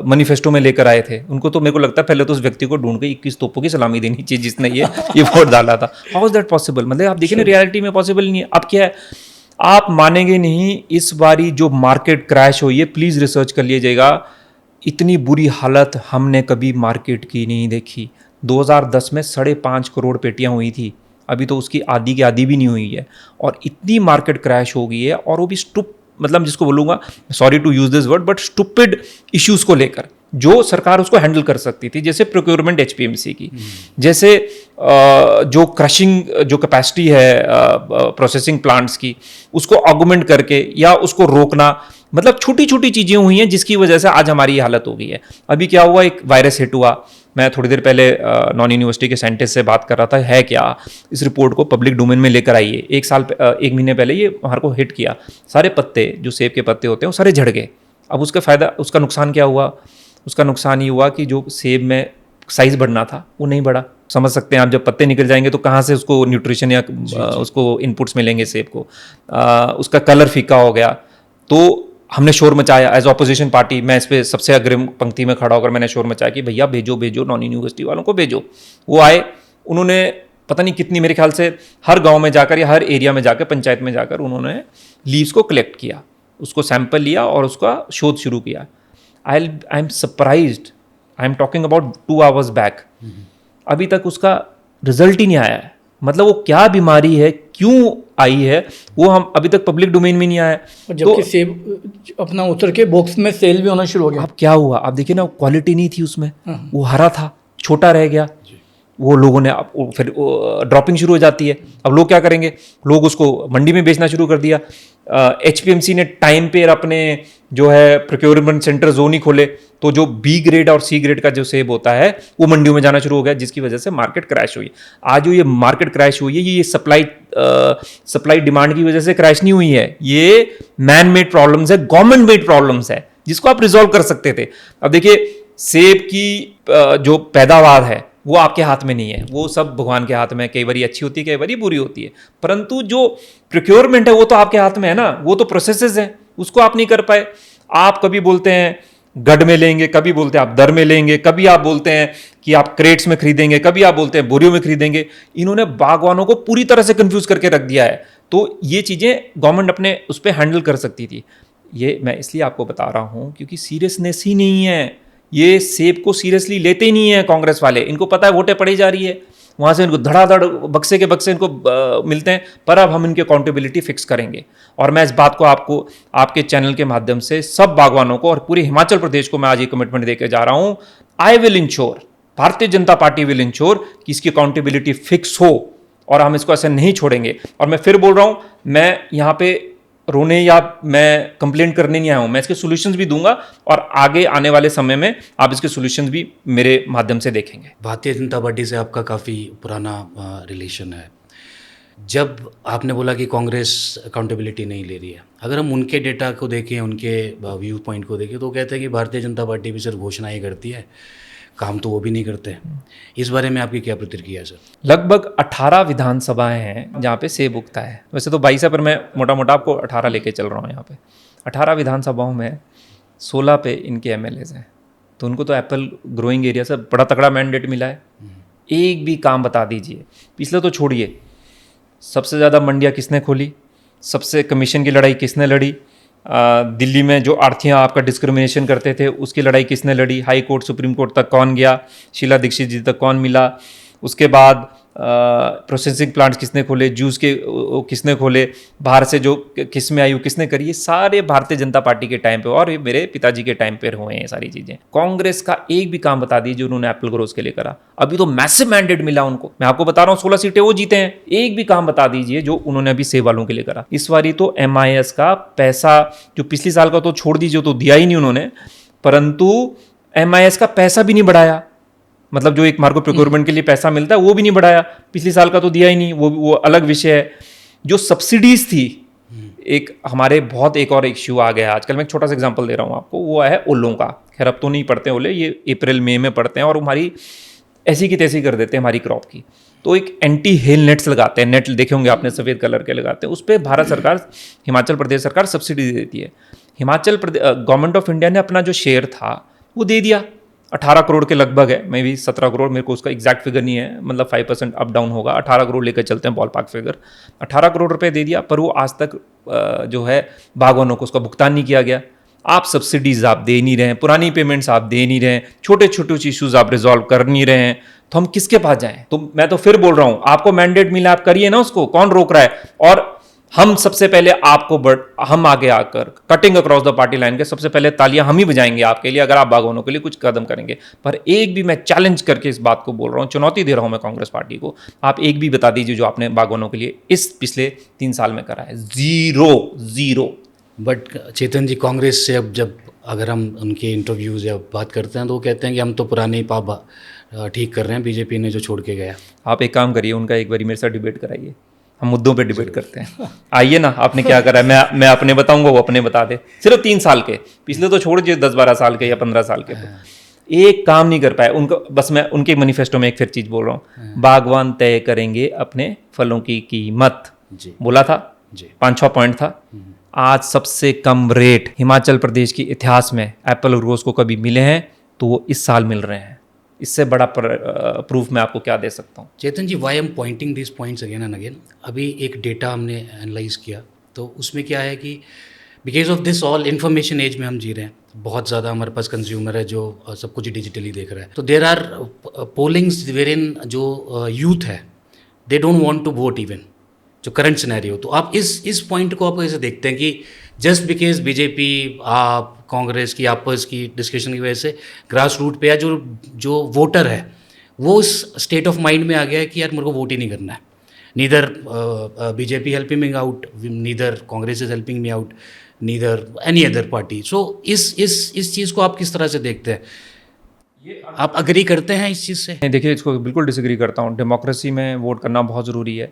Speaker 2: मैनिफेस्टो में लेकर आए थे? उनको तो मेरे को लगता है पहले तो उस व्यक्ति को ढूंढ के 21 तोपों की सलामी देनी चाहिए जिसने ये वोट डाला था। How is that possible? मतलब आप देखिए ना, रियलिटी में पॉसिबल नहीं है। अब क्या है, आप मानेंगे नहीं, इस बारी जो मार्केट क्रैश हुई है, प्लीज़ रिसर्च कर लीजिएगा, इतनी बुरी हालत हमने कभी मार्केट की नहीं देखी। 2010 में 5.5 करोड़ पेटियां हुई थी, अभी तो उसकी आधी की आधी भी नहीं हुई है, और इतनी मार्केट क्रैश हो गई है, और वो भी मतलब जिसको बोलूँगा, sorry to use this word, but stupid issues को लेकर जो सरकार उसको हैंडल कर सकती थी, जैसे प्रोक्योरमेंट एचपीएमसी की, जैसे जो क्रशिंग जो कैपेसिटी है प्रोसेसिंग प्लांट्स की, उसको ऑगमेंट करके या उसको रोकना, मतलब छोटी छोटी चीज़ें हुई हैं जिसकी वजह से आज हमारी ये हालत हो गई है। अभी क्या हुआ, एक वायरस हिट हुआ, मैं थोड़ी देर पहले नॉन यूनिवर्सिटी के साइंटिस्ट से बात कर रहा था, है क्या, इस रिपोर्ट को पब्लिक डोमेन में लेकर आइए। एक महीने पहले ये हमारे को हिट किया, सारे पत्ते जो सेब के पत्ते होते हैं वो सारे झड़ गए। अब उसका नुकसान क्या हुआ? उसका नुकसान ये हुआ कि जो सेब में साइज बढ़ना था वो नहीं बढ़ा। समझ सकते हैं आप, जब पत्ते निकल जाएंगे तो कहाँ से उसको न्यूट्रिशन या उसको इनपुट्स मिलेंगे सेब को। उसका कलर फीका हो गया। तो हमने शोर मचाया एज ऑपोजिशन पार्टी, मैं इस पर सबसे अग्रिम पंक्ति में खड़ा होकर मैंने शोर मचाया कि भैया भेजो नॉन यूनिवर्सिटी वालों को भेजो। वो आए, उन्होंने पता नहीं कितनी, मेरे ख्याल से हर गांव में जाकर या हर एरिया में जाकर, पंचायत में जाकर उन्होंने लीव्स को कलेक्ट किया, उसको सैंपल लिया और उसका शोध शुरू किया। I am surprised, I am talking about 2 hours back, अभी तक उसका रिजल्ट ही नहीं आया है। मतलब वो क्या बीमारी है, क्यों आई है, वो हम अभी तक पब्लिक डोमेन में नहीं आया।
Speaker 1: जबकि तो सेब अपना उतर के बॉक्स में सेल भी होना शुरू हो गया।
Speaker 2: अब क्या हुआ, आप देखिए ना, क्वालिटी नहीं थी उसमें, वो हरा था, छोटा रह गया। वो लोगों ने फिर ड्रॉपिंग शुरू हो जाती है। अब लोग क्या करेंगे, लोग उसको मंडी में बेचना शुरू कर दिया। एचपीएमसी ने टाइम पे अपने जो है प्रोक्योरमेंट सेंटर जोन ही खोले, तो जो बी ग्रेड और सी ग्रेड का जो सेब होता है वो मंडियों में जाना शुरू हो गया, जिसकी वजह से मार्केट क्रैश हुई। आज जो ये मार्केट क्रैश हुई है, ये सप्लाई डिमांड की वजह से क्रैश नहीं हुई है, ये मैन मेड प्रॉब्लम्स है, गवर्नमेंट मेड प्रॉब्लम्स है, जिसको आप रिजॉल्व कर सकते थे। अब देखिए, सेब की जो पैदावार है वो आपके हाथ में नहीं है, वो सब भगवान के हाथ में। कई बार अच्छी होती है, कई बार बुरी होती है, परंतु जो प्रोक्योरमेंट है वो तो आपके हाथ में है ना, वो तो प्रोसेसेस हैं, उसको आप नहीं कर पाए। आप कभी बोलते हैं गढ़ में लेंगे, कभी बोलते हैं आप दर में लेंगे, कभी आप बोलते हैं कि आप क्रेट्स में खरीदेंगे, कभी आप बोलते हैं बोरियों में खरीदेंगे। इन्होंने बागवानों को पूरी तरह से कंफ्यूज करके रख दिया है। तो ये चीज़ें गवर्नमेंट अपने उस पर हैंडल कर सकती थी। ये मैं इसलिए आपको बता रहा हूँ क्योंकि सीरियसनेस ही नहीं है। ये सेब को सीरियसली लेते ही नहीं है कांग्रेस वाले। इनको पता है वोटें पड़ी जा रही है, वहाँ से इनको धड़ाधड़ बक्से के बक्से इनको मिलते हैं, पर अब हम इनकी अकाउंटेबिलिटी फिक्स करेंगे। और मैं इस बात को आपको आपके चैनल के माध्यम से सब बागवानों को और पूरे हिमाचल प्रदेश को मैं आज ये कमिटमेंट देकर जा रहा हूँ। आई विल इंश्योर, भारतीय जनता पार्टी विल इंश्योर कि इसकी अकाउंटेबिलिटी फिक्स हो, और हम इसको ऐसे नहीं छोड़ेंगे। और मैं फिर बोल रहा हूँ, मैं यहाँ पे रोने या मैं कंप्लेंट करने नहीं आया हूँ, मैं इसके सॉल्यूशंस भी दूंगा, और आगे आने वाले समय में आप इसके सॉल्यूशंस भी मेरे माध्यम से देखेंगे।
Speaker 3: भारतीय जनता पार्टी से आपका काफ़ी पुराना रिलेशन है। जब आपने बोला कि कांग्रेस अकाउंटेबिलिटी नहीं ले रही है, अगर हम उनके डेटा को देखें, उनके व्यू पॉइंट को देखें, तो कहते हैं कि भारतीय जनता पार्टी भी सिर्फ घोषणाएं करती है, काम तो वो भी नहीं करते। इस बारे में आपकी क्या प्रतिक्रिया है सर?
Speaker 2: लगभग 18 विधानसभाएं हैं जहाँ पे सेब उगता है। वैसे तो 22 है, पर मैं मोटा मोटा आपको 18 लेके चल रहा हूँ। यहाँ पे 18 विधानसभाओं में 16 पे इनके एमएलएज हैं, तो उनको तो एप्पल ग्रोइंग एरिया से बड़ा तगड़ा मैंडेट मिला है। एक भी काम बता दीजिए, पिछले तो छोड़िए, सबसे ज़्यादा मंडियाँ किसने खोली, सबसे कमीशन की लड़ाई किसने लड़ी, दिल्ली में जो आर्थियाँ आपका डिस्क्रिमिनेशन करते थे उसकी लड़ाई किसने लड़ी, हाई कोर्ट सुप्रीम कोर्ट तक कौन गया, शीला दीक्षित जी तक कौन मिला, उसके बाद प्रोसेसिंग प्लांट्स किसने खोले, जूस के किसने खोले, बाहर से जो किस्में आई वो किसने करी, ये सारे भारतीय जनता पार्टी के टाइम पे और ये मेरे पिताजी के टाइम पे हुए हैं ये सारी चीज़ें। कांग्रेस का एक भी काम बता दीजिए उन्होंने एप्पल ग्रोथ के लिए करा। अभी तो मैसिव मैंडेट मिला उनको, मैं आपको बता रहा हूँ 16 सीटें वो जीते हैं। एक भी काम बता दीजिए जो उन्होंने अभी सेब वालों के लिए करा। इस बारी तो MIS का पैसा जो पिछले साल का तो छोड़ दीजिए, तो दिया ही नहीं उन्होंने, परंतु MIS का पैसा भी नहीं बढ़ाया। मतलब जो एक मार्को प्रोक्योरमेंट के लिए पैसा मिलता है वो भी नहीं बढ़ाया, पिछले साल का तो दिया ही नहीं, वो अलग विषय है। जो सब्सिडीज थी, एक हमारे बहुत एक और इश्यू आ गया आजकल, मैं एक छोटा सा एग्जांपल दे रहा हूँ आपको, वो है ओलों का। खैर अब तो नहीं पड़ते ओले, ये अप्रैल मई में पड़ते हैं और हमारी ऐसी की तैसी कर देते हैं हमारी क्रॉप की। तो एक एंटी हेल नेट्स लगाते हैं, नेट देखे होंगे आपने सफ़ेद कलर के लगाते हैं, उस पर भारत सरकार, हिमाचल प्रदेश सरकार सब्सिडी देती है। Himachal Pradesh government of India ने अपना जो शेयर था वो दे दिया, 18 करोड़ के लगभग है, मे भी 17 करोड़, मेरे को उसका एग्जैक्ट फिगर नहीं है, मतलब 5% अप डाउन होगा, 18 करोड़ लेकर चलते हैं बॉल पार्क फिगर। 18 करोड़ रुपए दे दिया, पर वो आज तक जो है बागवानों को उसका भुगतान नहीं किया गया। आप सब्सिडीज आप दे नहीं रहे हैं, पुरानी पेमेंट्स आप दे नहीं रहे हैं, छोटे छोटे इश्यूज आप रिजॉल्व कर नहीं रहे हैं, तो हम किसके पास जाएं? तो मैं तो फिर बोल रहा हूं, आपको मैंडेट मिला, आप करिए ना उसको, कौन रोक रहा है? और हम सबसे पहले आपको हम आगे आकर cutting across the party line के सबसे पहले तालियां हम ही बजाएंगे आपके लिए, अगर आप बागवानों के लिए कुछ कदम करेंगे। पर एक भी, मैं चैलेंज करके इस बात को बोल रहा हूं, चुनौती दे रहा हूं मैं कांग्रेस पार्टी को, आप एक भी बता दीजिए जो आपने बागवानों के लिए इस पिछले 3 साल में करा है। जीरो।
Speaker 3: बट चेतन जी, कांग्रेस से अब जब अगर हम उनके इंटरव्यूज़ या बात करते हैं तो वो कहते हैं कि हम तो पुराने ही पाप ठीक कर रहे हैं, बीजेपी ने जो छोड़ के गया।
Speaker 2: आप एक काम करिए, उनका एक बारी मेरे साथ डिबेट कराइए, हम मुद्दों पे डिबेट करते हैं। आइए ना, आपने क्या करा है, मैं अपने बताऊंगा, वो अपने बता दे। सिर्फ 3 साल के, पिछले तो छोड़ दीजिए 10-12 साल के या 15 साल के, तो एक काम नहीं कर पाए उनको। बस मैं उनके मैनिफेस्टो में एक फिर चीज बोल रहा हूँ, बागवान तय करेंगे अपने फलों की कीमत, बोला था, 5-6 पॉइंट था। आज सबसे कम रेट हिमाचल प्रदेश के इतिहास में एप्पल ग्रोथ को कभी मिले हैं, तो वो इस साल मिल रहे हैं। इससे बड़ा प्रूफ मैं आपको क्या दे सकता हूँ?
Speaker 3: Chetan ji, why am pointing this points again and again, अभी एक डेटा हमने एनालाइज किया, तो उसमें क्या है कि because of this all information age में हम जी रहे हैं, बहुत ज़्यादा हमारे पास कंज्यूमर है जो सब कुछ डिजिटली देख रहा है, तो देर आर पोलिंग्स वेर इन जो यूथ है, they don't want to vote even, जो करंट सिनेरियो। तो आप इस पॉइंट को आप कैसे देखते हैं कि जस्ट बिकॉज बीजेपी, आप कांग्रेस की आपस की डिस्कशन की वजह से ग्रास रूट पे या जो वोटर है वो उस स्टेट ऑफ माइंड में आ गया है कि यार मेरे को वोट ही नहीं करना है, neither BJP helping me out, neither Congress is helping me out, neither any other party. So इस चीज़ को आप किस तरह से देखते हैं? आप अग्री करते हैं इस चीज़ से?
Speaker 2: देखिए, इसको बिल्कुल डिसएग्री करता हूँ। डेमोक्रेसी में वोट करना बहुत ज़रूरी है,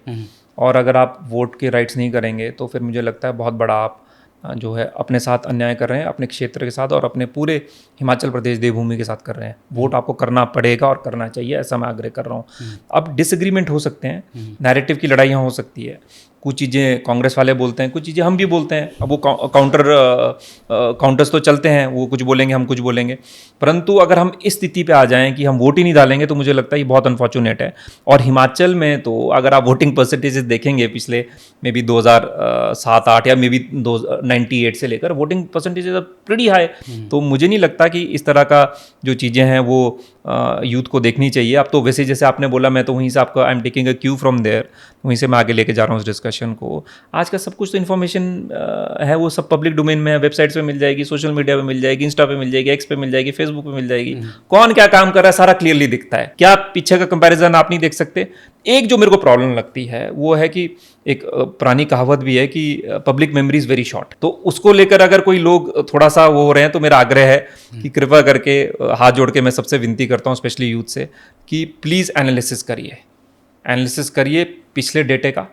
Speaker 2: और अगर आप वोट के राइट्स नहीं करेंगे तो फिर मुझे लगता है बहुत बड़ा आप जो है अपने साथ अन्याय कर रहे हैं, अपने क्षेत्र के साथ और अपने पूरे हिमाचल प्रदेश देवभूमि के साथ कर रहे हैं। वोट आपको करना पड़ेगा और करना चाहिए, ऐसा मैं आग्रह कर रहा हूँ। अब डिसएग्रीमेंट हो सकते हैं, नैरेटिव की लड़ाइयाँ हो सकती है, कुछ चीज़ें कांग्रेस वाले बोलते हैं, कुछ चीज़ें हम भी बोलते हैं। अब वो काउंटर्स तो चलते हैं, वो कुछ बोलेंगे, हम कुछ बोलेंगे, परंतु अगर हम इस स्थिति पे आ जाएं कि हम वोट ही नहीं डालेंगे तो मुझे लगता है ये बहुत अनफॉर्चुनेट है। और हिमाचल में तो अगर आप वोटिंग परसेंटेजेस देखेंगे पिछले मे बी 2007-8 या मे बी 98 से लेकर, वोटिंग परसेंटेजेस प्रीटी हाई। तो मुझे नहीं लगता कि इस तरह का जो चीज़ें हैं वो यूथ को देखनी चाहिए। अब तो वैसे जैसे आपने बोला, मैं तो वहीं से आपका I am taking a cue from there, वहीं से मैं आगे लेके जा रहा हूँ उस डिस्कशन को। आज का सब कुछ तो इन्फॉर्मेशन है वो सब पब्लिक डोमेन में है, वेबसाइट्स पे मिल जाएगी, सोशल मीडिया पे मिल जाएगी, इंस्टा पे मिल जाएगी, एक्स पे मिल जाएगी, फेसबुक पे मिल जाएगी। कौन क्या काम कर रहा है सारा क्लियरली दिखता है। क्या पीछे का कंपैरिजन आप नहीं देख सकते? एक जो मेरे को प्रॉब्लम लगती है वो है कि एक पुरानी कहावत भी है कि public memory is very short, तो उसको लेकर अगर कोई लोग थोड़ा सा वो हो रहे हैं तो मेरा आग्रह है कि कृपया करके हाथ जोड़ के मैं सबसे विनती करता हूँ, स्पेशली यूथ से, कि प्लीज़ एनालिसिस करिए पिछले डेटे का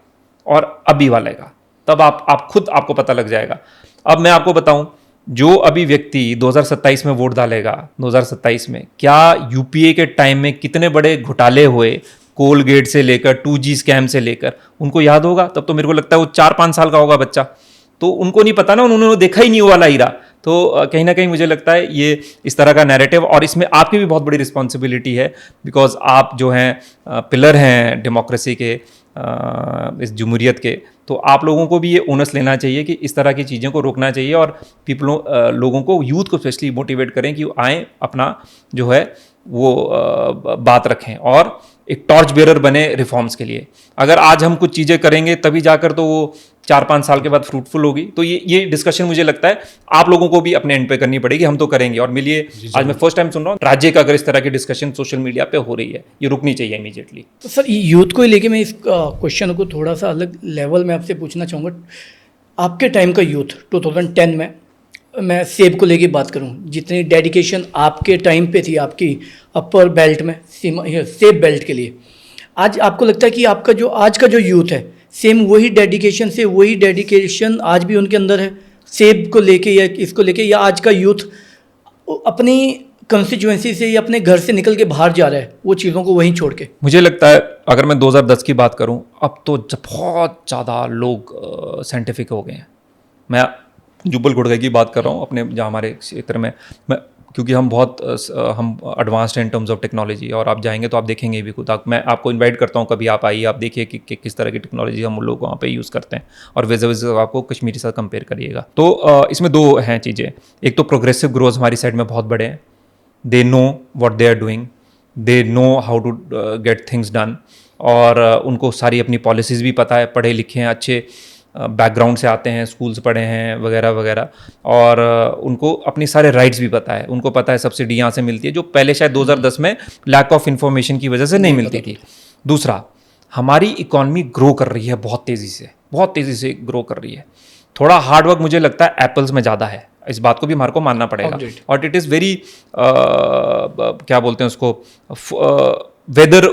Speaker 2: और अभी वाले का, तब आप खुद आपको पता लग जाएगा। अब मैं आपको बताऊं, जो अभी व्यक्ति 2027 में वोट डालेगा, 2027 में, क्या यूपीए के टाइम में कितने बड़े घोटाले हुए, कोलगेट से लेकर 2G स्कैम से लेकर, उनको याद होगा? तब तो मेरे को लगता है वो 4-5 साल का होगा बच्चा, तो उनको नहीं पता ना, उन्होंने देखा ही नहीं वो वाला हीरा। तो कहीं ना कहीं मुझे लगता है ये इस तरह का नैरेटिव, और इसमें आपकी भी बहुत बड़ी रिस्पॉन्सिबिलिटी है, बिकॉज आप जो हैं पिलर हैं डेमोक्रेसी के, इस जमहूरियत के, तो आप लोगों को भी ये ओनस लेना चाहिए कि इस तरह की चीज़ों को रोकना चाहिए, और लोगों को, यूथ को स्पेशली मोटिवेट करें कि आएँ, अपना जो है वो बात रखें और एक टॉर्च बेरर बने रिफॉर्म्स के लिए। अगर आज हम कुछ चीज़ें करेंगे तभी जाकर तो वो 4-5 साल के बाद फ्रूटफुल होगी। तो ये डिस्कशन मुझे लगता है आप लोगों को भी अपने एंड पे करनी पड़ेगी, हम तो करेंगे। और मिलिए, आज मैं फर्स्ट टाइम सुन रहा हूँ राज्य का अगर इस तरह की डिस्कशन सोशल मीडिया पे हो रही है, ये रुकनी चाहिए इमीडिएटली।
Speaker 1: तो सर, यूथ को लेके मैं इस क्वेश्चन को थोड़ा सा अलग लेवल में आपसे पूछना चाहूँगा। आपके टाइम का यूथ 2010 में, मैं सेब को लेके बात करूँ, जितनी डेडिकेशन आपके टाइम पे थी आपकी अपर बेल्ट में, सेब बेल्ट के लिए, आज आपको लगता है कि आपका जो आज का जो यूथ है, सेम वही डेडिकेशन आज भी उनके अंदर है सेब को लेके या इसको लेके, या आज का यूथ अपनी कंस्टिट्यूएंसी से या अपने घर से निकल के बाहर जा रहा है वो चीज़ों को वहीं छोड़ के?
Speaker 2: मुझे लगता है अगर मैं 2010 की बात करूं, अब तो बहुत ज़्यादा लोग साइंटिफिक हो गए हैं। मैं जुब्बल गुड़गई की बात कर रहा हूँ अपने, जहाँ हमारे क्षेत्र में, क्योंकि हम एडवांस्ड हैं इन टर्म्स ऑफ टेक्नोलॉजी, और आप जाएंगे तो आप देखेंगे भी खुद। मैं आपको इनवाइट करता हूँ, कभी आप आइए, आप देखिए कि किस तरह की टेक्नोलॉजी हम लोग वहाँ पे यूज़ करते हैं, और वैसे आपको कश्मीरी साथ कंपेयर करिएगा। तो इसमें दो हैं चीज़ें। एक तो प्रोग्रेसिव ग्रोथ हमारी साइड में बहुत बड़े हैं, they know what they are doing, they know how to get things done, और उनको सारी अपनी पॉलिसीज़ भी पता है, पढ़े लिखे हैं, अच्छे बैकग्राउंड से आते हैं, स्कूल्स पढ़े हैं वगैरह वगैरह, और उनको अपनी सारे राइट्स भी पता है, उनको पता है सब्सिडी यहाँ से मिलती है, जो पहले शायद 2010 में लैक ऑफ इन्फॉर्मेशन की वजह से नहीं मिलती थी। दूसरा, हमारी इकॉनमी ग्रो कर रही है बहुत तेज़ी से ग्रो कर रही है। थोड़ा हार्डवर्क मुझे लगता है एप्पल्स में ज़्यादा है, इस बात को भी हमारे को मानना पड़ेगा। और इट इज़ वेरी क्या बोलते हैं उसको, वेदर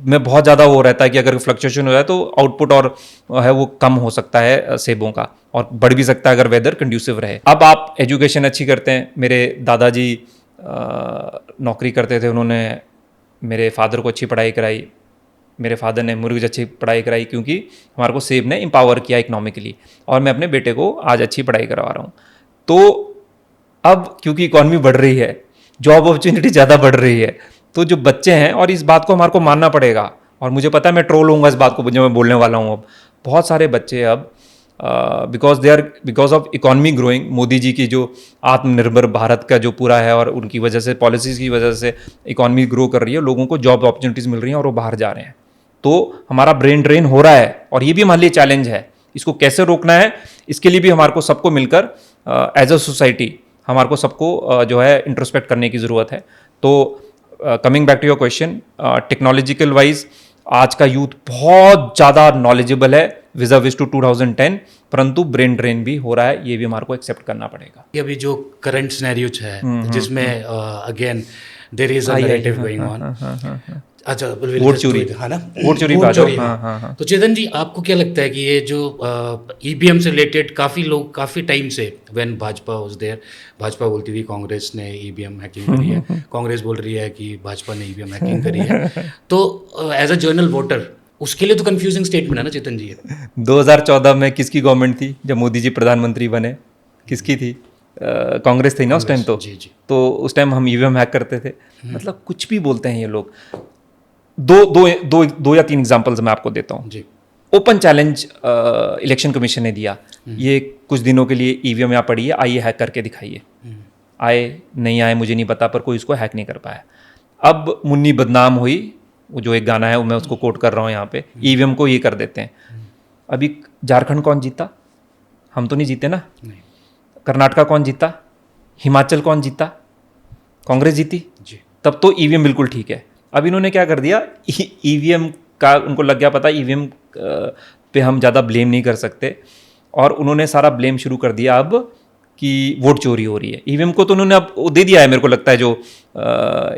Speaker 2: में बहुत ज़्यादा वो रहता है कि अगर फ्लक्चुएशन हो जाए तो आउटपुट और है वो कम हो सकता है सेबों का, और बढ़ भी सकता है अगर वेदर कंड्यूसिव रहे। अब आप एजुकेशन अच्छी करते हैं, मेरे दादाजी नौकरी करते थे, उन्होंने मेरे फादर को अच्छी पढ़ाई कराई, मेरे फादर ने मुर्गी अच्छी पढ़ाई कराई, क्योंकि हमारे को सेब ने एम्पावर किया इकोनॉमिकली, और मैं अपने बेटे को आज अच्छी पढ़ाई करवा रहा हूँ। तो अब क्योंकि इकॉनमी बढ़ रही है, जॉब अपॉर्चुनिटी ज़्यादा बढ़ रही है, तो जो बच्चे हैं, और इस बात को हमारे को मानना पड़ेगा, और मुझे पता है मैं ट्रोल होऊंगा इस बात को जो मैं बोलने वाला हूँ। अब बहुत सारे बच्चे अब because of economy growing, Modi ji की जो आत्मनिर्भर भारत का जो पूरा है, और उनकी वजह से, पॉलिसीज़ की वजह से इकॉनमी ग्रो कर रही है, लोगों को जॉब अपॉर्चुनिटीज़ मिल रही हैं और वो बाहर जा रहे हैं। तो हमारा ब्रेन ड्रेन हो रहा है, और ये भी हमारे लिए चैलेंज है। इसको कैसे रोकना है, इसके लिए भी हमारे को सबको मिलकर एज अ सोसाइटी हमारे को सबको जो है इंट्रोस्पेक्ट करने की ज़रूरत है। तो coming back to your question, technological wise आज का यूथ बहुत ज़्यादा नॉलेजेबल है विज़ टू 2010, परंतु ब्रेन ड्रेन भी हो रहा है, ये भी हमारे को एक्सेप्ट करना पड़ेगा।
Speaker 3: ये अभी जो करंट सिनेरियो है, जिसमें again there is a narrative going on. अच्छा,
Speaker 2: वोट चोरी,
Speaker 3: है ना,
Speaker 2: वोट चोरी पे आ जाओ। हाँ।
Speaker 3: तो चेतन जी, आपको क्या लगता है कि ये जो ईवीएम से रिलेटेड काफ़ी लोग काफ़ी टाइम से, when Bhajpa was there, Bhajpa बोलती थी कांग्रेस ने ईवीएम हैकिंग करी है, कांग्रेस बोल रही है कि भाजपा ने ईवीएम हैकिंग करी है, तो एज अ जर्नल वोटर उसके लिए तो कंफ्यूजिंग स्टेटमेंट है ना चेतन जी?
Speaker 2: 2014 में किसकी गवर्नमेंट थी जब मोदी जी प्रधानमंत्री बने? किसकी थी? कांग्रेस थी ना उस टाइम। तो
Speaker 3: जी।
Speaker 2: तो उस टाइम हम ईवीएम हैक करते थे। मतलब कुछ भी बोलते हैं ये लोग। दो या तीन एग्जांपल्स मैं आपको देता हूँ। ओपन चैलेंज इलेक्शन कमीशन ने दिया, ये कुछ दिनों के लिए ईवीएम यहाँ पड़ी है, आइए हैक करके दिखाइए। आए नहीं आए मुझे नहीं पता, पर कोई इसको हैक नहीं कर पाया। अब मुन्नी बदनाम हुई, वो जो एक गाना है मैं उसको कोट कर रहा हूँ यहाँ पे, ईवीएम को ये कर देते हैं। अभी झारखंड कौन जीता? हम तो नहीं जीते ना। कर्नाटका कौन जीता? हिमाचल कौन जीता? कांग्रेस जीती। तब तो ईवीएम बिल्कुल ठीक है। अब इन्होंने क्या कर दिया, ईवीएम का उनको लग गया पता, ईवीएम पे हम ज़्यादा ब्लेम नहीं कर सकते, और उन्होंने सारा ब्लेम शुरू कर दिया अब कि वोट चोरी हो रही है। ईवीएम को तो उन्होंने अब वो दे दिया है, मेरे को लगता है जो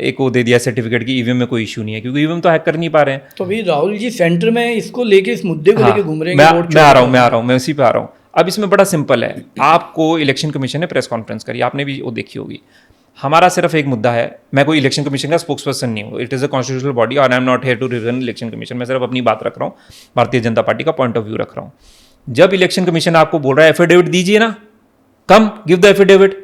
Speaker 2: एक वो दे दिया सर्टिफिकेट की ईवीएम में कोई इशू नहीं है, क्योंकि ईवीएम तो हैक कर नहीं पा रहे हैं।
Speaker 1: तो अभी राहुल जी सेंटर में इसको लेके, इस मुद्दे को लेके घूम रहे हैं।
Speaker 2: मैं आ रहा हूँ, मैं उसी पे आ रहा हूँ। अब इसमें बड़ा सिंपल है, आपको इलेक्शन कमीशन ने प्रेस कॉन्फ्रेंस करी, आपने भी वो देखी होगी। हमारा सिर्फ एक मुद्दा है, मैं कोई इलेक्शन कमीशन का स्पोक्स पर्सन नहीं हूँ, it is a constitutional body और I am not here to represent election commission, मैं सिर्फ अपनी बात रख रहा हूँ, भारतीय जनता पार्टी का पॉइंट ऑफ व्यू रख रहा हूँ। जब इलेक्शन कमीशन आपको बोल रहा है एफिडेविट दीजिए ना, कम गिव द एफिडेविट,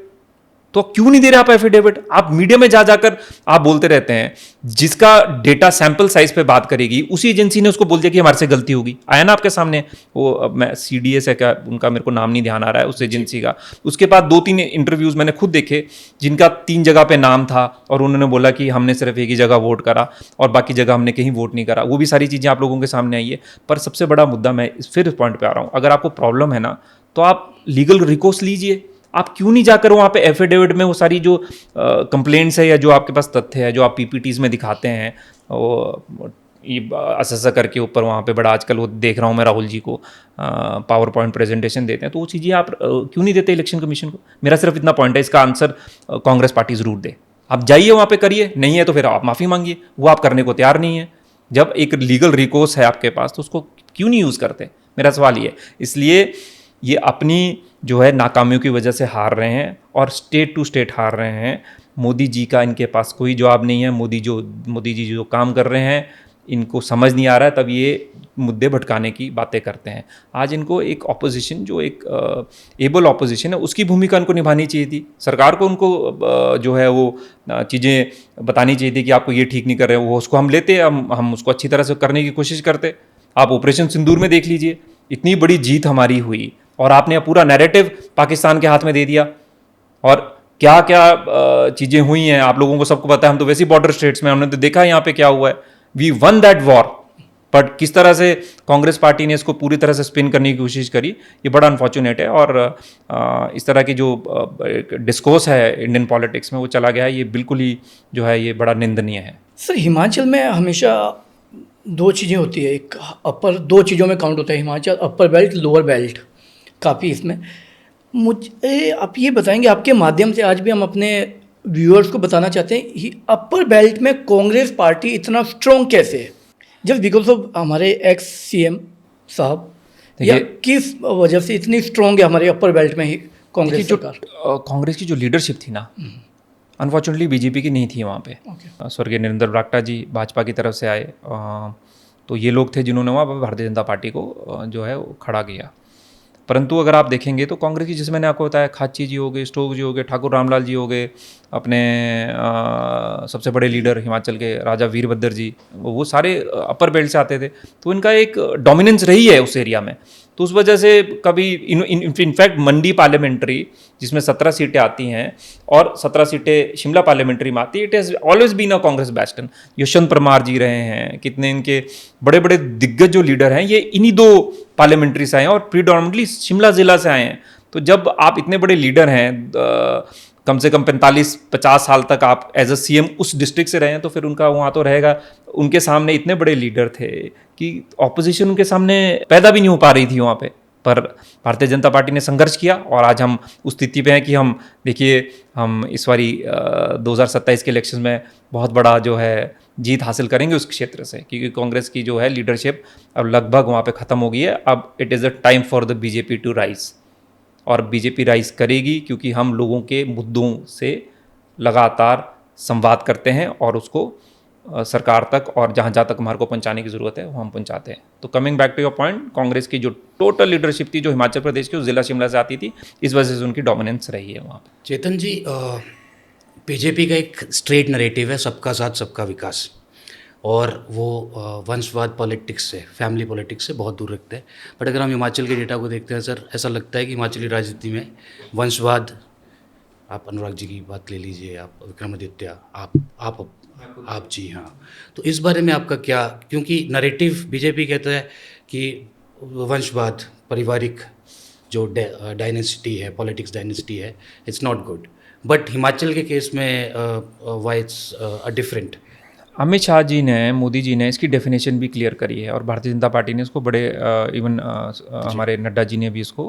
Speaker 2: तो क्यों नहीं दे रहे आप एफिडेविट? आप मीडिया में जा जाकर आप बोलते रहते हैं, जिसका डेटा सैंपल साइज पे बात करेगी उसी एजेंसी ने उसको बोल दिया कि हमारे से गलती होगी। आया ना आपके सामने वो, अब मैं CDS है क्या उनका, मेरे को नाम नहीं ध्यान आ रहा है उस एजेंसी का, उसके बाद 2-3 इंटरव्यूज मैंने खुद देखे जिनका 3 जगह पे नाम था और उन्होंने बोला कि हमने सिर्फ एक ही जगह वोट करा और बाकी जगह हमने कहीं वोट नहीं करा। वो भी सारी चीज़ें आप लोगों के सामने आई है। पर सबसे बड़ा मुद्दा, मैं फिर पॉइंट पे आ रहा हूँ, अगर आपको प्रॉब्लम है ना तो आप लीगल रिकोर्स लीजिए। आप क्यों नहीं जाकर वहाँ पे एफिडेविट में वो सारी जो कंप्लेंट्स है या जो आपके पास तथ्य है जो आप PPTs में दिखाते हैं, वो ये असा करके ऊपर वहाँ पे बड़ा, आजकल वो देख रहा हूँ मैं राहुल जी को पावर पॉइंट प्रेजेंटेशन देते हैं, तो वो चीज़ें आप क्यों नहीं देते इलेक्शन कमीशन को? मेरा सिर्फ इतना पॉइंट है, इसका आंसर कांग्रेस पार्टी ज़रूर दे। आप जाइए वहाँ पे करिए, नहीं है तो फिर आप माफ़ी मांगिए, वो आप करने को तैयार नहीं है। जब एक लीगल रिकोर्स है आपके पास तो उसको क्यों नहीं यूज़ करते? मेरा सवाल ये है। इसलिए ये अपनी जो है नाकामियों की वजह से हार रहे हैं और स्टेट टू स्टेट हार रहे हैं। मोदी जी का इनके पास कोई जवाब नहीं है। मोदी जी जो काम कर रहे हैं इनको समझ नहीं आ रहा है, तब ये मुद्दे भटकाने की बातें करते हैं। आज इनको एक ऑपोजिशन, जो एक एबल ऑपोजिशन है, उसकी भूमिका इनको निभानी चाहिए थी। सरकार को उनको जो है वो चीज़ें बतानी चाहिए थी कि आपको ये ठीक नहीं कर रहे हो, वो उसको हम लेते, हम उसको अच्छी तरह से करने की कोशिश करते। आप ऑपरेशन सिंदूर में देख लीजिए, इतनी बड़ी जीत हमारी हुई और आपने पूरा नैरेटिव पाकिस्तान के हाथ में दे दिया। और क्या क्या चीज़ें हुई हैं आप लोगों को सबको पता है, हम तो वैसे ही बॉर्डर स्टेट्स में, हमने तो देखा है यहाँ पे क्या हुआ है। We won that war, but किस तरह से कांग्रेस पार्टी ने इसको पूरी तरह से स्पिन करने की कोशिश करी, ये बड़ा अनफॉर्चुनेट है। और इस तरह की जो डिस्कोर्स है इंडियन पॉलिटिक्स में वो चला गया है, ये बिल्कुल ही जो है ये बड़ा निंदनीय है।
Speaker 1: सर, हिमाचल में हमेशा 2 चीज़ें होती है, एक अपर, 2 चीज़ों में काउंट होता है हिमाचल, अपर बेल्ट, लोअर बेल्ट, काफ़ी इसमें। मुझे आप ये बताएंगे, आपके माध्यम से आज भी हम अपने व्यूअर्स को बताना चाहते हैं, अपर बेल्ट में कांग्रेस पार्टी इतना स्ट्रॉन्ग कैसे है? जस्ट बिकॉज ऑफ हमारे एक्स CM साहब, या किस वजह से इतनी स्ट्रॉन्ग है हमारे अपर बेल्ट में ही कांग्रेस सरकार?
Speaker 2: कांग्रेस की जो लीडरशिप थी ना, अनफॉर्चुनेटली BJP की नहीं थी वहाँ पे। स्वर्गीय नरेंद्र बरागटा जी भाजपा की तरफ से आए, तो ये लोग थे जिन्होंने वहाँ पर भारतीय जनता पार्टी को जो है वो खड़ा किया। परंतु अगर आप देखेंगे तो कांग्रेस की, जैसे मैंने आपको बताया, खाची जी हो गए, स्टोक जी हो गए, ठाकुर रामलाल जी हो गए, अपने सबसे बड़े लीडर हिमाचल के राजा वीरभद्र जी, वो सारे अपर बेल्ट से आते थे, तो इनका एक डोमिनेंस रही है उस एरिया में। तो उस वजह से कभी इनफैक्ट मंडी पार्लियामेंट्री जिसमें 17 सीटें आती हैं और 17 सीटें शिमला पार्लियामेंट्री में आती है, it has always been a Congress bastion. Yashwant Parmar ji रहे हैं, कितने इनके बड़े बड़े दिग्गज जो लीडर हैं ये इन्हीं 2 पार्लियामेंट्री से आए हैं और प्रीडोमिनेटली शिमला ज़िला से आए हैं। तो जब आप इतने बड़े लीडर हैं, कम से कम 45-50 साल तक आप एज अ CM उस डिस्ट्रिक्ट से रहे हैं, तो फिर उनका वहाँ तो रहेगा। उनके सामने इतने बड़े लीडर थे कि ऑपोजिशन उनके सामने पैदा भी नहीं हो पा रही थी वहाँ पे। पर भारतीय जनता पार्टी ने संघर्ष किया और आज हम उस स्थिति पे हैं कि हम देखिए, हम इस बारी 2027 के इलेक्शन में बहुत बड़ा जो है जीत हासिल करेंगे उस क्षेत्र से, क्योंकि कांग्रेस की जो है लीडरशिप अब लगभग वहाँ पे ख़त्म हो गई है। अब it is a time for the BJP to rise, और BJP राइज करेगी क्योंकि हम लोगों के मुद्दों से लगातार संवाद करते हैं और उसको सरकार तक और जहाँ जहाँ तक हमारे को पहुँचाने की ज़रूरत है वो हम पहुँचाते हैं। तो coming back to your point, Congress की जो टोटल लीडरशिप थी जो हिमाचल प्रदेश की, उस ज़िला शिमला से आती थी, इस वजह से उनकी डोमिनेंस रही है वहाँ पर।
Speaker 3: चेतन जी, BJP का एक स्ट्रेट नरेटिव है सबका साथ सबका विकास, और वो वंशवाद पॉलिटिक्स से, फैमिली पॉलिटिक्स से बहुत दूर रखते हैं। बट अगर हम हिमाचल के डेटा को देखते हैं सर, ऐसा लगता है कि हिमाचली राजनीति में वंशवाद, आप अनुराग जी की बात ले लीजिए, आप विक्रमादित्य, आप जी, हाँ, तो इस बारे में आपका क्या? क्योंकि नरेटिव BJP कहता है कि वंशवाद, पारिवारिक जो डायनेसिटी है, पॉलिटिक्स डायनेसिटी है, it's not good, but Himachal के केस में why it's a different?
Speaker 2: Amit Shah ji ने, मोदी जी ने इसकी डेफिनेशन भी क्लियर करी है और भारतीय जनता पार्टी ने इसको बड़े इवन हमारे नड्डा जी ने भी इसको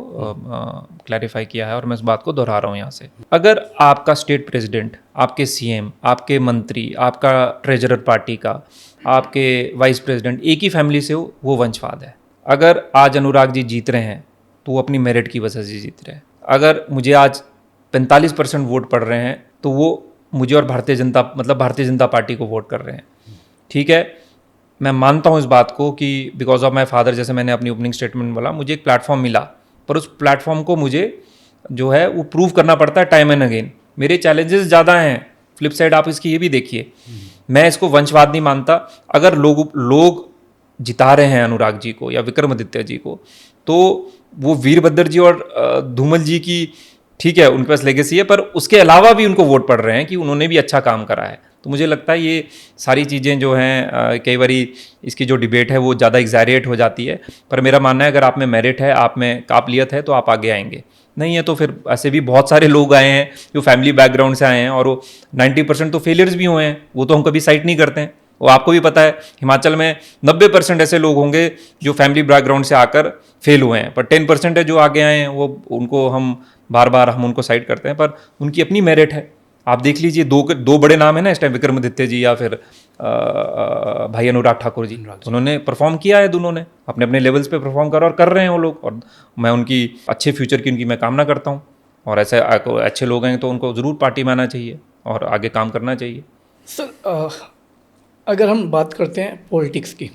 Speaker 2: क्लैरिफाई किया है और मैं इस बात को दोहरा रहा हूँ यहाँ से। अगर आपका स्टेट प्रेसिडेंट, आपके CM, आपके मंत्री, आपका ट्रेजरर पार्टी का, आपके वाइस प्रेसिडेंट एक ही फैमिली से हो, वो वंशवाद है। अगर आज अनुराग जी जीत रहे हैं तो वो अपनी मेरिट की वजह से जीत रहे हैं। अगर मुझे आज 45% वोट पड़ रहे हैं तो वो मुझे और भारतीय जनता पार्टी को वोट कर रहे हैं। ठीक है, मैं मानता हूँ इस बात को कि बिकॉज ऑफ माई फादर, जैसे मैंने अपनी ओपनिंग स्टेटमेंट बोला, मुझे एक प्लेटफॉर्म मिला, पर उस प्लेटफॉर्म को मुझे जो है वो प्रूव करना पड़ता है टाइम एंड अगेन। मेरे चैलेंजेस ज़्यादा हैं, फ्लिप साइड आप इसकी ये भी देखिए। मैं इसको वंशवाद नहीं मानता। अगर लोग जिता रहे हैं अनुराग जी को या विक्रमादित्य जी को, तो वो वीरभद्र जी और धूमल जी की, ठीक है, उनके पास लेगेसी है, पर उसके अलावा भी उनको वोट पड़ रहे हैं कि उन्होंने भी अच्छा काम करा है। तो मुझे लगता है ये सारी चीज़ें जो हैं, कई बारी इसकी जो डिबेट है वो ज़्यादा एग्जैरिएट हो जाती है, पर मेरा मानना है अगर आप में मेरिट है, आप में काबिलियत है, तो आप आगे आएंगे। नहीं है तो फिर ऐसे भी बहुत सारे लोग आए हैं जो फैमिली बैकग्राउंड से आए हैं और वो 90% तो फेलियर्स भी हुए हैं, वो तो हम कभी साइट नहीं करते हैं। वो आपको भी पता है, हिमाचल में 90% ऐसे लोग होंगे जो फैमिली बैकग्राउंड से आकर फेल हुए हैं, पर 10% है जो आगे आए हैं, वो उनको हम बार बार उनको साइट करते हैं, पर उनकी अपनी मेरिट है। आप देख लीजिए, दो बड़े नाम है ना इस टाइम, विक्रमादित्य जी या फिर भाई अनुराग ठाकुर जी। उन्होंने परफॉर्म किया है, दोनों ने अपने अपने लेवल्स पे परफॉर्म करा और कर रहे हैं वो लोग, और मैं उनकी अच्छे फ्यूचर की उनकी मैं कामना करता हूँ। और ऐसे अच्छे लोग हैं तो उनको ज़रूर पार्टी में आना चाहिए और आगे काम करना चाहिए।
Speaker 1: सर, अगर हम बात करते हैं पॉलिटिक्स की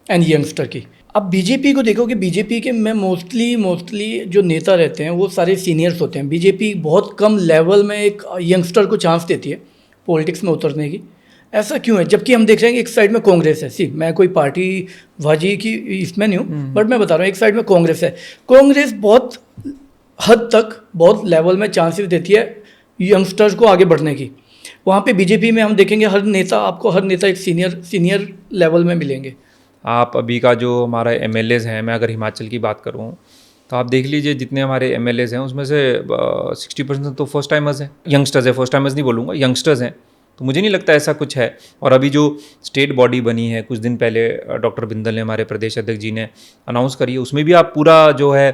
Speaker 1: एंड यंगस्टर की, अब बीजेपी को देखो कि बीजेपी के में मोस्टली जो नेता रहते हैं वो सारे सीनियर्स होते हैं। बीजेपी बहुत कम लेवल में एक यंगस्टर को चांस देती है पॉलिटिक्स में उतरने की। ऐसा क्यों है? जबकि हम देख रहे हैं कि एक साइड में कांग्रेस है। सी, मैं कोई पार्टी भाजी की इसमें नहीं हूँ, बट मैं बता रहा हूँ एक साइड में कांग्रेस है। कांग्रेस बहुत हद तक बहुत लेवल में चांसेस देती है यंगस्टर्स को आगे बढ़ने की। वहाँ पे बीजेपी में हम देखेंगे हर नेता एक सीनियर लेवल में मिलेंगे।
Speaker 2: आप अभी का जो हमारा एमएलएज हैं, मैं अगर हिमाचल की बात करूं तो आप देख लीजिए जितने हमारे एमएलएज हैं उसमें से 60% तो फर्स्ट टाइमर्स हैं, यंगस्टर्स है, फर्स्ट टाइमर्स नहीं बोलूँगा, यंगस्टर्स हैं। तो मुझे नहीं लगता ऐसा कुछ है। और अभी जो स्टेट बॉडी बनी है, कुछ दिन पहले डॉक्टर बिंदल ने, हमारे प्रदेश अध्यक्ष जी ने अनाउंस करी है, उसमें भी आप पूरा जो है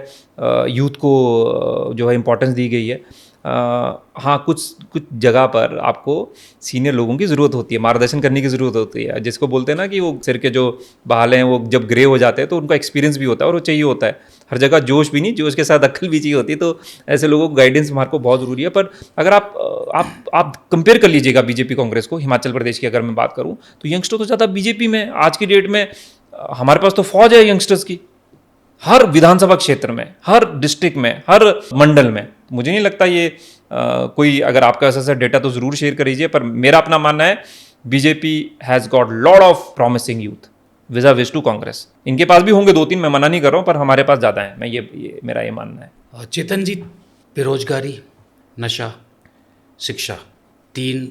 Speaker 2: यूथ को जो है इम्पोर्टेंस दी गई है। हाँ, कुछ जगह पर आपको सीनियर लोगों की ज़रूरत होती है, मार्गदर्शन करने की ज़रूरत होती है, जिसको बोलते हैं ना कि वो सिर के जो बाल हैं वो जब ग्रे हो जाते हैं तो उनका एक्सपीरियंस भी होता है और वो चाहिए होता है। हर जगह जोश भी नहीं, जोश के साथ अक्ल भी चाहिए होती है। तो ऐसे लोगों को गाइडेंस हमारे को बहुत ज़रूरी है। पर अगर आप कंपेयर कर लीजिएगा बीजेपी कांग्रेस को, हिमाचल प्रदेश की अगर मैं बात करूँ, तो यंगस्टर तो ज़्यादा बीजेपी में आज की डेट में, हमारे पास तो फौज है यंगस्टर्स की, हर विधानसभा क्षेत्र में, हर डिस्ट्रिक्ट में, हर मंडल में। मुझे नहीं लगता ये कोई, अगर आपका ऐसा डेटा तो ज़रूर शेयर करिए। पर मेरा अपना मानना है BJP has got lot of promising youth vis-a-vis to Congress. इनके पास भी होंगे 2-3, मैं मना नहीं कर रहा हूँ, पर हमारे पास ज़्यादा है। मैं ये मेरा ये मानना है।
Speaker 3: चेतन जी, बेरोजगारी, नशा, शिक्षा, 3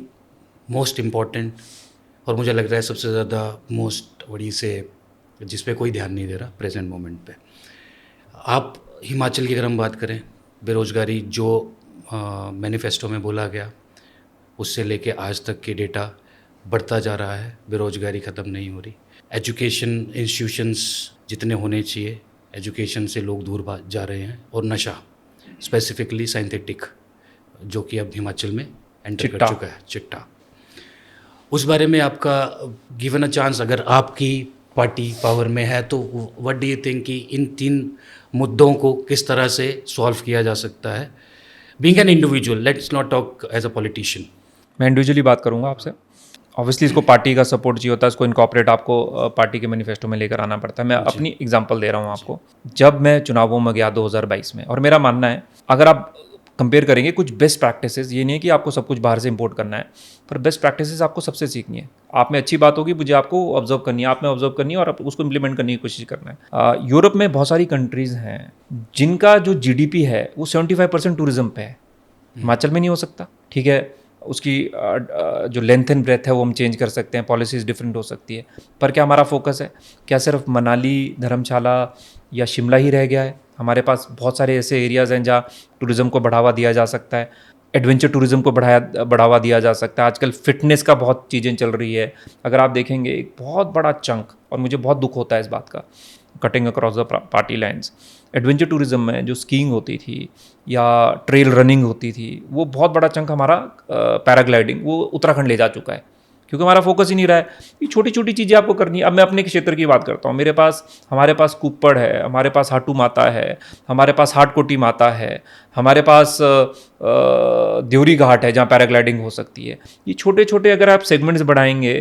Speaker 3: मोस्ट इम्पॉर्टेंट, और मुझे लग रहा है सबसे ज़्यादा मोस्ट बड़ी से जिस पे कोई ध्यान नहीं दे रहा प्रेजेंट मोमेंट पे। आप हिमाचल की अगर हम बात करें, बेरोजगारी जो मैनिफेस्टो में बोला गया उससे लेके आज तक के डेटा बढ़ता जा रहा है, बेरोजगारी ख़त्म नहीं हो रही। एजुकेशन इंस्टीट्यूशंस जितने होने चाहिए, एजुकेशन से लोग दूर जा रहे हैं। और नशा, स्पेसिफिकली सिंथेटिक, जो कि अब हिमाचल में एंटर कर चुका है, चिट्टा। उस बारे में आपका गिवन अ चांस, अगर आपकी पार्टी पावर में है, तो व्हाट डू यू थिंक कि इन 3 मुद्दों को किस तरह से सॉल्व किया जा सकता है? Being an individual, let's not talk as a politician.
Speaker 2: मैं इंडिविजुअली बात करूंगा आपसे। ऑब्वियसली इसको पार्टी का सपोर्ट चाहिए होता है, इसको इनकॉर्पोरेट आपको पार्टी के मैनिफेस्टो में लेकर आना पड़ता है। मैं अपनी एग्जांपल दे रहा हूँ आपको। जब मैं चुनावों में गया 2022 में, और मेरा मानना है अगर आप कंपेयर करेंगे कुछ बेस्ट प्रैक्टिसेस, ये नहीं है कि आपको सब कुछ बाहर से इंपोर्ट करना है, पर बेस्ट प्रैक्टिसेस आपको सबसे सीखनी है। आप में अच्छी बात होगी, मुझे आपको ऑब्जर्व करनी है, आप में ऑब्जर्व करनी है और उसको इंप्लीमेंट करने की कोशिश करना है। यूरोप में बहुत सारी कंट्रीज़ हैं जिनका जो जीडीपी है वो 75% टूरिज्म पे है। हिमाचल में नहीं हो सकता, ठीक है। उसकी जो लेंथ एंड ब्रेथ है वो हम चेंज कर सकते हैं, पॉलिसीज़ डिफरेंट हो सकती है, पर क्या हमारा फोकस है? क्या सिर्फ मनाली, धर्मशाला या शिमला ही रह गया है? हमारे पास बहुत सारे ऐसे एरियाज़ हैं जहाँ टूरिज़्म को बढ़ावा दिया जा सकता है, एडवेंचर टूरिज़्म को बढ़ावा दिया जा सकता है। आजकल फिटनेस का बहुत चीज़ें चल रही है। अगर आप देखेंगे एक बहुत बड़ा चंक, और मुझे बहुत दुख होता है इस बात का, cutting across the party lines, adventure tourism में जो स्कीइंग होती थी या ट्रेल रनिंग होती थी, वो बहुत बड़ा चंक हमारा पैराग्लाइडिंग वो उत्तराखंड ले जा चुका है। क्योंकि हमारा फोकस ही नहीं रहा है। ये छोटी छोटी चीज़ें आपको करनी है। अब मैं अपने क्षेत्र की बात करता हूँ। हमारे पास कुप्पड़ है, हमारे पास हाटू माता है, हमारे पास हाटकोटी माता है, हमारे पास देवरी घाट है जहाँ पैराग्लाइडिंग हो सकती है। ये छोटे छोटे अगर आप सेगमेंट्स बढ़ाएंगे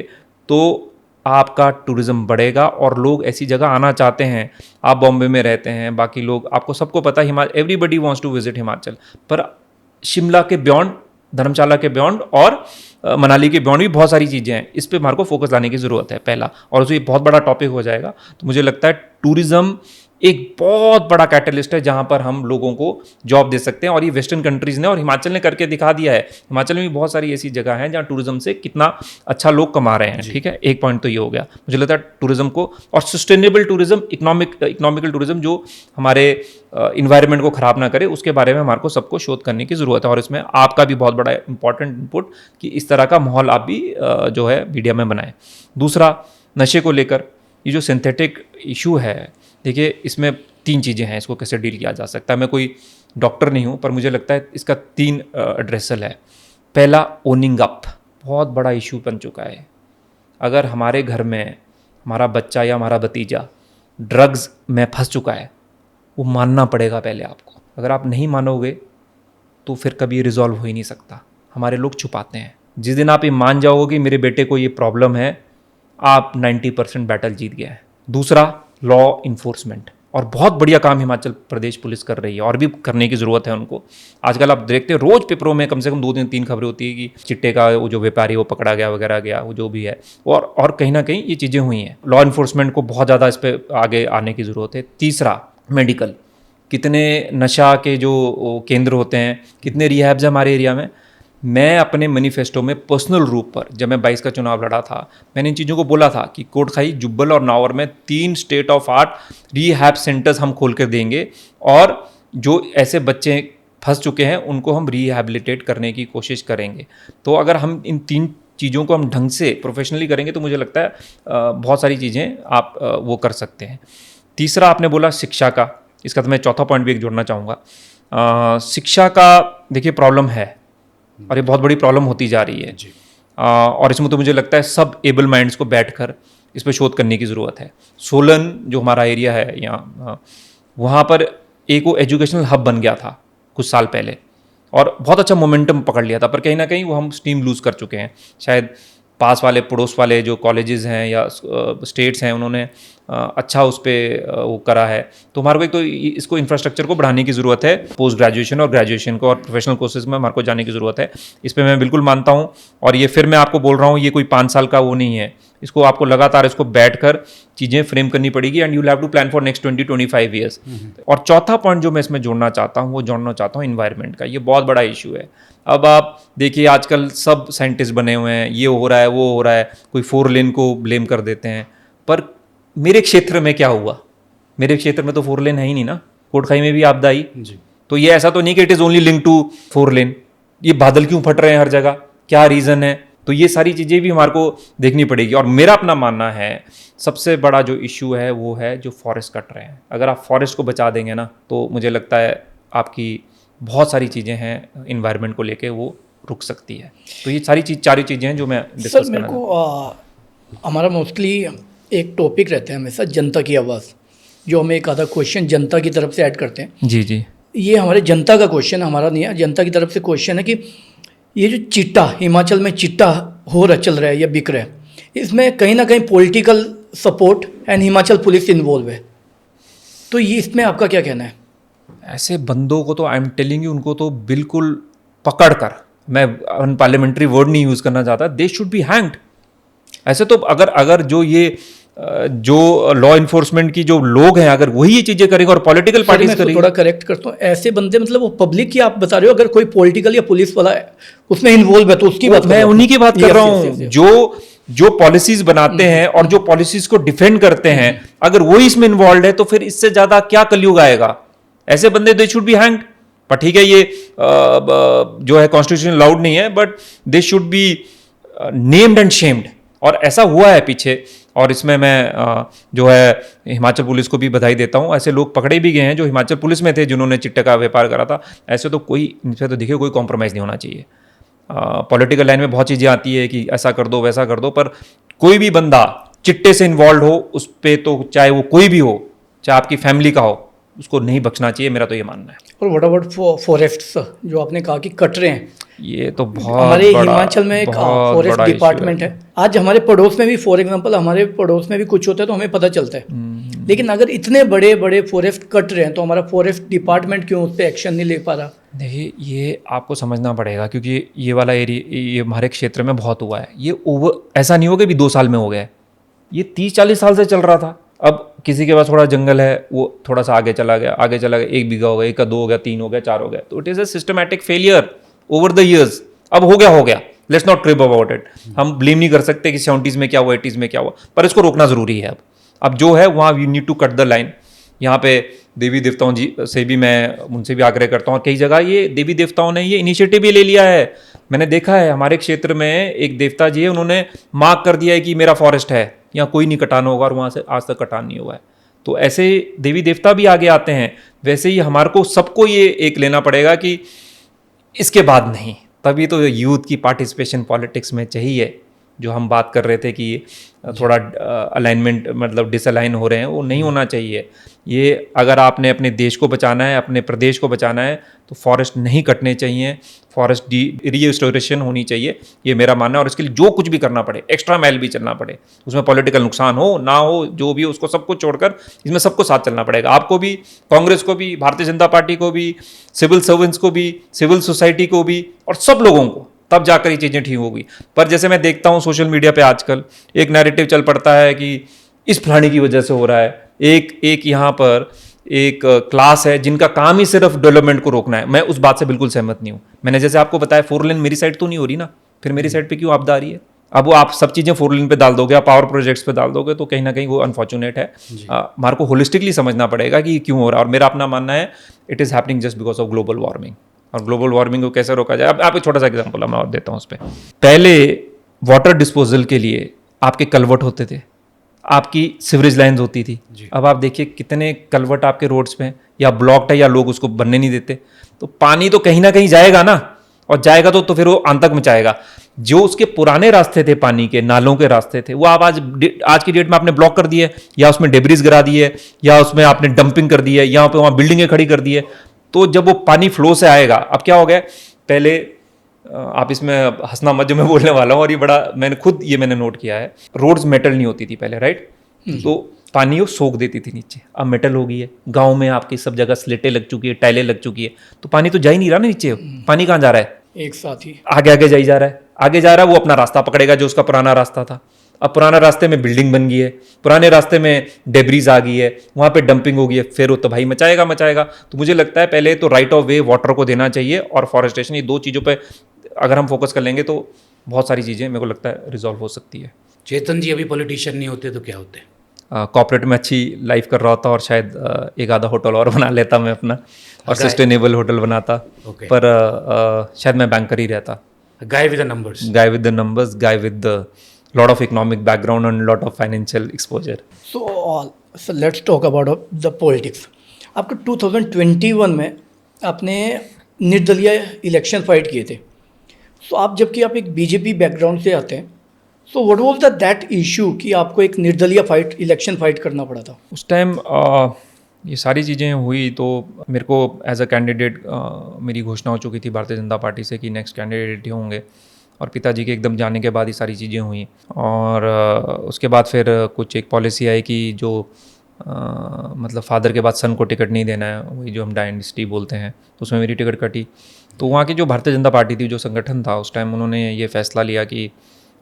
Speaker 2: तो आपका टूरिज्म बढ़ेगा और लोग ऐसी जगह आना चाहते हैं। आप बॉम्बे में रहते हैं, बाकी लोग, आपको सबको पता है everybody wants to visit Himachal, पर शिमला के बियॉन्ड, धर्मशाला के बियॉन्ड और मनाली के बियॉन्ड भी बहुत सारी चीज़ें हैं। इस पे हमारे को फोकस लाने की ज़रूरत है पहला, और उसमें बहुत बड़ा टॉपिक हो जाएगा। तो मुझे लगता है टूरिज़्म एक बहुत बड़ा कैटलिस्ट है जहाँ पर हम लोगों को जॉब दे सकते हैं, और ये वेस्टर्न कंट्रीज़ ने और हिमाचल ने करके दिखा दिया है। हिमाचल में भी बहुत सारी ऐसी जगह हैं जहाँ टूरिज्म से कितना अच्छा लोग कमा रहे हैं। ठीक है, एक पॉइंट तो ये हो गया। मुझे लगता है टूरिज्म को, और सस्टेनेबल टूरिज्म, इकोनॉमिकल टूरिज्म जो हमारे इन्वायरमेंट को ख़राब ना करे, उसके बारे में हमारे को सबको शोध करने की ज़रूरत है। और इसमें आपका भी बहुत बड़ा इंपॉर्टेंट इनपुट कि इस तरह का माहौल आप भी जो है मीडिया में बनाएं। दूसरा, नशे को लेकर ये जो सिंथेटिक इशू है, देखिए इसमें 3 चीज़ें हैं, इसको कैसे डील किया जा सकता है। मैं कोई डॉक्टर नहीं हूँ, पर मुझे लगता है इसका 3 एड्रेसल है। पहला, ओनिंग अप, बहुत बड़ा इशू बन चुका है। अगर हमारे घर में हमारा बच्चा या हमारा भतीजा ड्रग्स में फंस चुका है, वो मानना पड़ेगा पहले आपको। अगर आप नहीं मानोगे तो फिर कभी रिजॉल्व हो ही नहीं सकता। हमारे लोग छुपाते हैं। जिस दिन आप ये मान जाओगे कि मेरे बेटे को ये प्रॉब्लम है, आप 90% बैटल जीत गए हैं। दूसरा, लॉ इन्फोर्समेंट, और बहुत बढ़िया काम हिमाचल प्रदेश पुलिस कर रही है, और भी करने की ज़रूरत है उनको। आजकल आप देखते हैं रोज़ पेपरों में कम से कम 2-3 खबरें होती है कि चिट्टे का वो जो व्यापारी वो पकड़ा गया वगैरह गया, वो जो भी है, और कहीं ना कहीं ये चीज़ें हुई हैं। लॉ इन्फोर्समेंट को बहुत ज़्यादा इस पर आगे आने की ज़रूरत है। तीसरा, मेडिकल, कितने नशा के जो केंद्र होते हैं, कितने रिहैब्स हैं हमारे एरिया में। मैं अपने मैनिफेस्टो में पर्सनल रूप पर, जब मैं 22 का चुनाव लड़ा था, मैंने इन चीज़ों को बोला था कि कोटखाई, जुब्बल और नावर में 3 state of art rehab centres हम खोल कर देंगे, और जो ऐसे बच्चे फंस चुके हैं उनको हम रिहैबिलिटेट करने की कोशिश करेंगे। तो अगर हम इन 3 चीज़ों को हम ढंग से प्रोफेशनली करेंगे तो मुझे लगता है बहुत सारी चीज़ें आप वो कर सकते हैं। तीसरा, आपने बोला शिक्षा का, इसका तो मैं चौथा पॉइंट भी एक जोड़ना चाहूँगा। शिक्षा का देखिए प्रॉब्लम है, और ये बहुत बड़ी प्रॉब्लम होती जा रही है। और इसमें तो मुझे लगता है सब एबल माइंड्स को बैठकर इस पर शोध करने की ज़रूरत है। सोलन जो हमारा एरिया है यहाँ, वहाँ पर एक वो एजुकेशनल हब बन गया था कुछ साल पहले, और बहुत अच्छा मोमेंटम पकड़ लिया था, पर कहीं ना कहीं वो हम स्टीम लूज़ कर चुके हैं। शायद पास वाले, पड़ोस वाले जो कॉलेजेस हैं या स्टेट्स हैं, उन्होंने अच्छा उस पर वो करा है। तो हमारे को एक तो इसको इंफ्रास्ट्रक्चर को बढ़ाने की ज़रूरत है, पोस्ट ग्रेजुएशन और ग्रेजुएशन को और प्रोफेशनल कोर्सेज में हमारे को जाने की ज़रूरत है। इस पर मैं बिल्कुल मानता हूँ, और ये फिर मैं आपको बोल रहा हूँ, ये कोई 5 साल का वो नहीं है। इसको आपको लगातार इसको बैठकर चीज़ें फ्रेम करनी पड़ेगी, and you have to plan for next 20-25 years. और चौथा पॉइंट जो मैं इसमें जोड़ना चाहता हूँ, वो जोड़ना चाहता हूँ इन्वायरमेंट का। ये बहुत बड़ा इशू है। अब आप देखिए आजकल सब साइंटिस्ट बने हुए हैं, ये हो रहा है, वो हो रहा है, कोई 4 लेन को ब्लेम कर देते हैं। पर मेरे क्षेत्र में क्या हुआ? मेरे क्षेत्र में तो 4 लेन है ही नहीं ना। कोटखाई में भी आपदा आई, तो ये ऐसा तो नहीं कि it is only link to 4 lane. ये बादल क्यों फट रहे हैं हर जगह, क्या रीज़न है? तो ये सारी चीज़ें भी हमारे को देखनी पड़ेगी। और मेरा अपना मानना है सबसे बड़ा जो इशू है वो है जो फॉरेस्ट कट रहे हैं। अगर आप फॉरेस्ट को बचा देंगे ना, तो मुझे लगता है आपकी बहुत सारी चीज़ें हैं इन्वायरमेंट को लेके, वो रुक सकती है। तो ये सारी चारों चीज़ें हैं जो मैं डिस्कस
Speaker 1: सर,
Speaker 2: करना
Speaker 1: मेरे को हमारा मोस्टली एक टॉपिक रहता है हमेशा, जनता की आवाज़, जो हमें एक आधा क्वेश्चन जनता की तरफ से ऐड करते हैं।
Speaker 2: जी जी।
Speaker 1: ये हमारे जनता का क्वेश्चन, हमारा नहीं है, जनता की तरफ से क्वेश्चन है कि ये जो चिट्टा हिमाचल में चिट्टा हो रहा, चल रहा है या बिक रहा है, इसमें कहीं ना कहीं political support and Himachal police involve है। तो ये इसमें आपका क्या कहना है?
Speaker 2: ऐसे बंदों को तो आई एम टेलिंग यू, उनको तो बिल्कुल पकड़ कर, मैं अनपार्लियामेंट्री वर्ड नहीं यूज़ करना चाहता, दे शुड बी हैंग्ड। ऐसे तो अगर जो ये जो लॉ इन्फोर्समेंट की जो लोग हैं, अगर वही ये चीज़ें करेंगे और पॉलिटिकल पार्टीज करेंगी।
Speaker 1: थोड़ा करेक्ट करता हूँ, ऐसे बंदे मतलब वो पब्लिक की आप बता रहे हो, अगर कोई पॉलिटिकल या पुलिस वाला उसमें इन्वॉल्व है तो उसकी बात
Speaker 2: मैं उन्हीं की बात कर रहा हूँ, जो पॉलिसीज बनाते हैं और जो पॉलिसीज को डिफेंड करते हैं, अगर वही इसमें इन्वॉल्व है तो फिर इससे ज्यादा क्या कलयुग आएगा? ऐसे बंदे दे शुड बी हैंग्ड। पर ठीक है, ये जो है कॉन्स्टिट्यूशन लाउड नहीं है, but they should be named and shamed. और ऐसा हुआ है पीछे, और इसमें मैं जो है हिमाचल पुलिस को भी बधाई देता हूँ। ऐसे लोग पकड़े भी गए हैं जो हिमाचल पुलिस में थे, जिन्होंने चिट्टे का व्यापार करा था। ऐसे तो कोई, इनसे तो देखिए कोई कॉम्प्रोमाइज़ नहीं होना चाहिए। पॉलिटिकल लाइन में बहुत चीज़ें आती है कि ऐसा कर दो वैसा कर दो, पर कोई भी बंदा चिट्टे से इन्वॉल्व हो उस पर तो चाहे वो कोई भी हो, चाहे आपकी फैमिली का हो, उसको नहीं बख्शना चाहिए, मेरा तो ये मानना है।
Speaker 1: और व्हाट अबाउट फॉरेस्ट्स जो आपने कहा कि कट रहे हैं,
Speaker 2: ये तो बहुत
Speaker 1: हमारे
Speaker 2: बड़ा,
Speaker 1: हिमाचल में एक
Speaker 2: बहुत
Speaker 1: फॉरेस्ट
Speaker 2: बड़ा
Speaker 1: डिपार्टमेंट है। आज हमारे पड़ोस में भी, फॉर एग्जांपल हमारे पड़ोस में भी कुछ होता है तो हमें पता चलता है, लेकिन अगर इतने बड़े बड़े फॉरेस्ट कट रहे हैं तो हमारा फॉरेस्ट डिपार्टमेंट क्यों उस पर एक्शन नहीं ले पा रहा?
Speaker 2: देखिए, ये आपको समझना पड़ेगा क्योंकि ये वाला एरिया ये हमारे क्षेत्र में बहुत हुआ है। ये ओवर ऐसा नहीं हो गया भी 2 साल में हो गया है, ये 30-40 साल से चल रहा था। अब किसी के पास थोड़ा जंगल है, वो थोड़ा सा आगे चला गया, 1 बीघा हो गया, 1 का 2 हो गया, 3 हो गया, 4 हो गया, तो it is a systematic failure over the years. अब हो गया, लेट्स नॉट क्रिप अबाउट इट। हम ब्लेम नहीं कर सकते कि 70s में क्या हुआ, 80s में क्या हुआ, पर इसको रोकना ज़रूरी है। अब जो है वहाँ you need to cut the line. यहाँ पे देवी देवताओं जी से भी मैं उनसे भी आग्रह करता हूँ, कई जगह ये देवी देवताओं ने ये इनिशिएटिव भी ले लिया है। मैंने देखा है हमारे क्षेत्र में एक देवता जी है, उन्होंने मार्क कर दिया है कि मेरा फॉरेस्ट है, यहाँ कोई नहीं कटान होगा, और वहाँ से आज तक कटान नहीं हुआ है। तो ऐसे देवी देवता भी आगे आते हैं। वैसे ही हमारे को सबको ये एक लेना पड़ेगा कि इसके बाद नहीं, तभी तो यूथ की पार्टिसिपेशन पॉलिटिक्स में चाहिए। जो हम बात कर रहे थे कि थोड़ा अलाइनमेंट मतलब डिसअलाइन हो रहे हैं, वो नहीं होना चाहिए। ये अगर आपने अपने देश को बचाना है, अपने प्रदेश को बचाना है, तो फॉरेस्ट नहीं कटने चाहिए, फॉरेस्ट रीस्टोरेशन होनी चाहिए, ये मेरा मानना है। और इसके लिए जो कुछ भी करना पड़े, एक्स्ट्रा माइल भी चलना पड़े, उसमें पॉलिटिकल नुकसान हो ना हो, जो भी हो, उसको सब कुछ छोड़कर इसमें सबको साथ चलना पड़ेगा। आपको भी, कांग्रेस को भी, भारतीय जनता पार्टी को भी, सिविल सर्वेंट्स को भी, सिविल सोसाइटी को भी, और सब लोगों को, तब जाकर ये चीज़ें ठीक होगी। पर जैसे मैं देखता हूँ सोशल मीडिया पे आजकल एक नैरेटिव चल पड़ता है कि इस फलाने की वजह से हो रहा है। एक यहाँ पर एक क्लास है जिनका काम ही सिर्फ डेवलपमेंट को रोकना है। मैं उस बात से बिल्कुल सहमत नहीं हूँ। मैंने जैसे आपको बताया 4 लेन मेरी साइड तो नहीं हो रही ना, फिर मेरी साइड पे क्यों आपदा आ रही है? अब वो आप सब चीज़ें 4 लेन पे डाल दोगे, आप पावर प्रोजेक्ट्स पे डाल दोगे, तो कहीं ना कहीं वो अनफॉर्चुनेट है। हमारे को होलिस्टिकली समझना पड़ेगा कि क्यों हो रहा है। और मेरा अपना मानना है it is happening just because of global warming. और ग्लोबल वार्मिंग को कैसे रोका जाए, अब आप एक छोटा सा एग्जांपल मैं और देता हूँ उस पर। पहले वाटर डिस्पोजल के लिए आपके कलवट होते थे, आपकी सीवरेज लाइन्स होती थी। अब आप देखिए कितने कलवट आपके रोड्स पे हैं, या ब्लॉक्ड है या लोग उसको बनने नहीं देते। तो पानी तो कहीं ना कहीं जाएगा ना, और जाएगा तो फिर वो आतंक मचाएगा। जो उसके पुराने रास्ते थे, पानी के नालों के रास्ते थे, वो आप आज की डेट में आपने ब्लॉक कर दिए, या उसमें डेब्रिज गिरा दिए, या उसमें आपने डंपिंग कर दी है, यहाँ पे वहाँ बिल्डिंगें खड़ी कर दी है। तो जब वो पानी फ्लो से आएगा, अब क्या हो गया, पहले आप इसमें हंसना मत जो मैं बोलने वाला हूँ, और ये बड़ा मैंने नोट किया है, रोड्स मेटल नहीं होती थी पहले, राइट? तो पानी वो सोख देती थी नीचे, अब मेटल हो गई है। गांव में आपकी सब जगह स्लेटें लग चुकी है, टाइलें लग चुकी है, तो पानी तो जा ही नहीं रहा ना नीचे। पानी कहाँ जा रहा है?
Speaker 1: एक साथ ही
Speaker 2: आगे आगे जा रहा है, आगे जा रहा है, वो अपना रास्ता पकड़ेगा जो उसका पुराना रास्ता था। अब पुराने रास्ते में बिल्डिंग बन गई है, पुराने रास्ते में डेब्रीज आ गई है, वहाँ पे डंपिंग हो गई है, फिर वो तबाही मचाएगा। तो मुझे लगता है पहले तो राइट ऑफ वे वाटर को देना चाहिए, और फॉरेस्टेशन, ये 2 चीज़ों पे अगर हम फोकस कर लेंगे तो बहुत सारी चीज़ें मेरे को लगता है रिजॉल्व हो सकती है।
Speaker 3: चेतन जी, अभी पॉलिटिशियन नहीं होते तो क्या होते?
Speaker 2: कॉर्पोरेट में अच्छी लाइफ कर रहा होता, और शायद एक आधा होटल और बना लेता मैं अपना, और सस्टेनेबल होटल बनाता। पर शायद मैं बैंकर ही रहता।
Speaker 3: Guy with the numbers,
Speaker 2: guy with the lot of economic background and lot of financial exposure.
Speaker 1: So let's talk about the politics. आपको 2021 में आपने निर्दलीय इलेक्शन फाइट किए थे। सो आप एक बीजेपी बैकग्राउंड से आते हैं, so what was that issue कि आपको एक निर्दलीय इलेक्शन फाइट करना पड़ा था?
Speaker 2: उस टाइम ये सारी चीज़ें हुई तो मेरे को एज अ कैंडिडेट मेरी घोषणा हो चुकी थी भारतीय जनता पार्टी से कि नेक्स्ट कैंडिडेट ही होंगे, और पिताजी के एकदम जाने के बाद ये सारी चीज़ें हुई। और उसके बाद फिर कुछ एक पॉलिसी आई कि जो मतलब फादर के बाद सन को टिकट नहीं देना है, वही जो हम डायनेस्टी बोलते हैं, तो उसमें मेरी टिकट कटी। तो वहाँ की जो भारतीय जनता पार्टी थी, जो संगठन था उस टाइम, उन्होंने ये फैसला लिया कि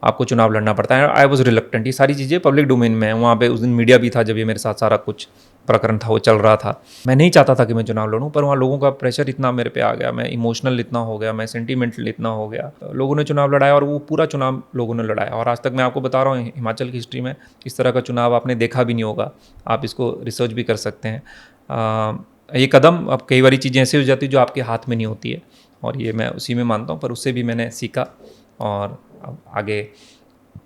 Speaker 2: आपको चुनाव लड़ना पड़ता है। I was reluctant. ये सारी चीज़ें पब्लिक डोमेन में है। वहाँ पे उस दिन मीडिया भी था जब ये मेरे साथ सारा कुछ प्रकरण था वो चल रहा था। मैं नहीं चाहता था कि मैं चुनाव लड़ूं, पर वहाँ लोगों का प्रेशर इतना मेरे पे आ गया, मैं इमोशनल इतना हो गया, मैं सेंटीमेंटल इतना हो गया। लोगों ने चुनाव लड़ाया, और वो पूरा चुनाव लोगों ने लड़ाया। और आज तक मैं आपको बता रहा हूँ, हिमाचल की हिस्ट्री में इस तरह का चुनाव आपने देखा भी नहीं होगा। आप इसको रिसर्च भी कर सकते हैं। ये कदम, अब कई बारी चीज़ें ऐसी हो जाती है जो आपके हाथ में नहीं होती है, और ये मैं उसी में मानता हूँ, पर उससे भी मैंने सीखा और अब आगे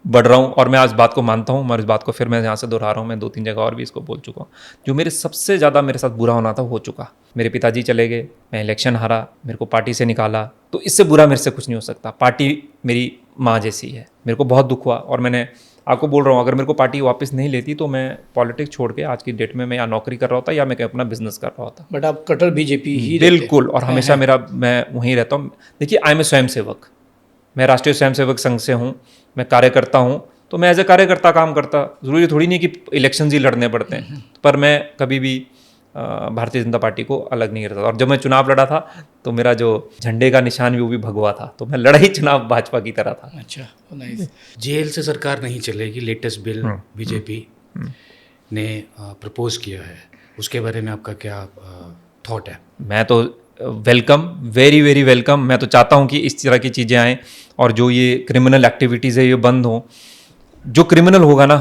Speaker 2: बढ़ रहा हूँ और मैं आज बात को मानता हूँ, मैं इस बात को फिर मैं यहाँ से दोहरा रहा हूँ, मैं 2-3 जगह और भी इसको बोल चुका हूँ। जो मेरे सबसे ज़्यादा मेरे साथ बुरा होना था हो चुका। मेरे पिताजी चले गए, मैं इलेक्शन हारा, मेरे को पार्टी से निकाला, तो इससे बुरा मेरे से कुछ नहीं हो सकता। पार्टी मेरी माँ जैसी है, मेरे को बहुत दुख हुआ और मैंने आपको बोल रहा हूँ अगर मेरे को पार्टी वापस नहीं लेती तो मैं पॉलिटिक्स छोड़ के आज की डेट में मैं या नौकरी कर रहा होता या मैं कहीं अपना बिजनेस कर रहा होता।
Speaker 1: बट आप कट्टर बीजेपी ही रहते
Speaker 2: बिल्कुल, और हमेशा मैं वहीं रहता हूँ। देखिए, आई एम ए स्वयंसेवक, मैं राष्ट्रीय स्वयंसेवक संघ से हूँ, मैं कार्यकर्ता हूँ, तो मैं एज ए कार्यकर्ता काम करता। ज़रूरी थोड़ी नहीं कि इलेक्शंस ही लड़ने पड़ते हैं, पर मैं कभी भी भारतीय जनता पार्टी को अलग नहीं करता। और जब मैं चुनाव लड़ा था तो मेरा जो झंडे का निशान भी वो भी भगवा था, तो मैं लड़ा ही चुनाव भाजपा की तरह था।
Speaker 1: अच्छा, नाइस।
Speaker 3: जेल से सरकार नहीं चलेगी, लेटेस्ट बिल बीजेपी ने प्रपोज किया है, उसके बारे में आपका क्या थॉट है?
Speaker 2: मैं तो वेलकम, वेरी वेरी वेलकम। मैं तो चाहता हूँ कि इस तरह की चीज़ें आएँ और जो ये क्रिमिनल एक्टिविटीज़ है ये बंद हों। जो क्रिमिनल होगा ना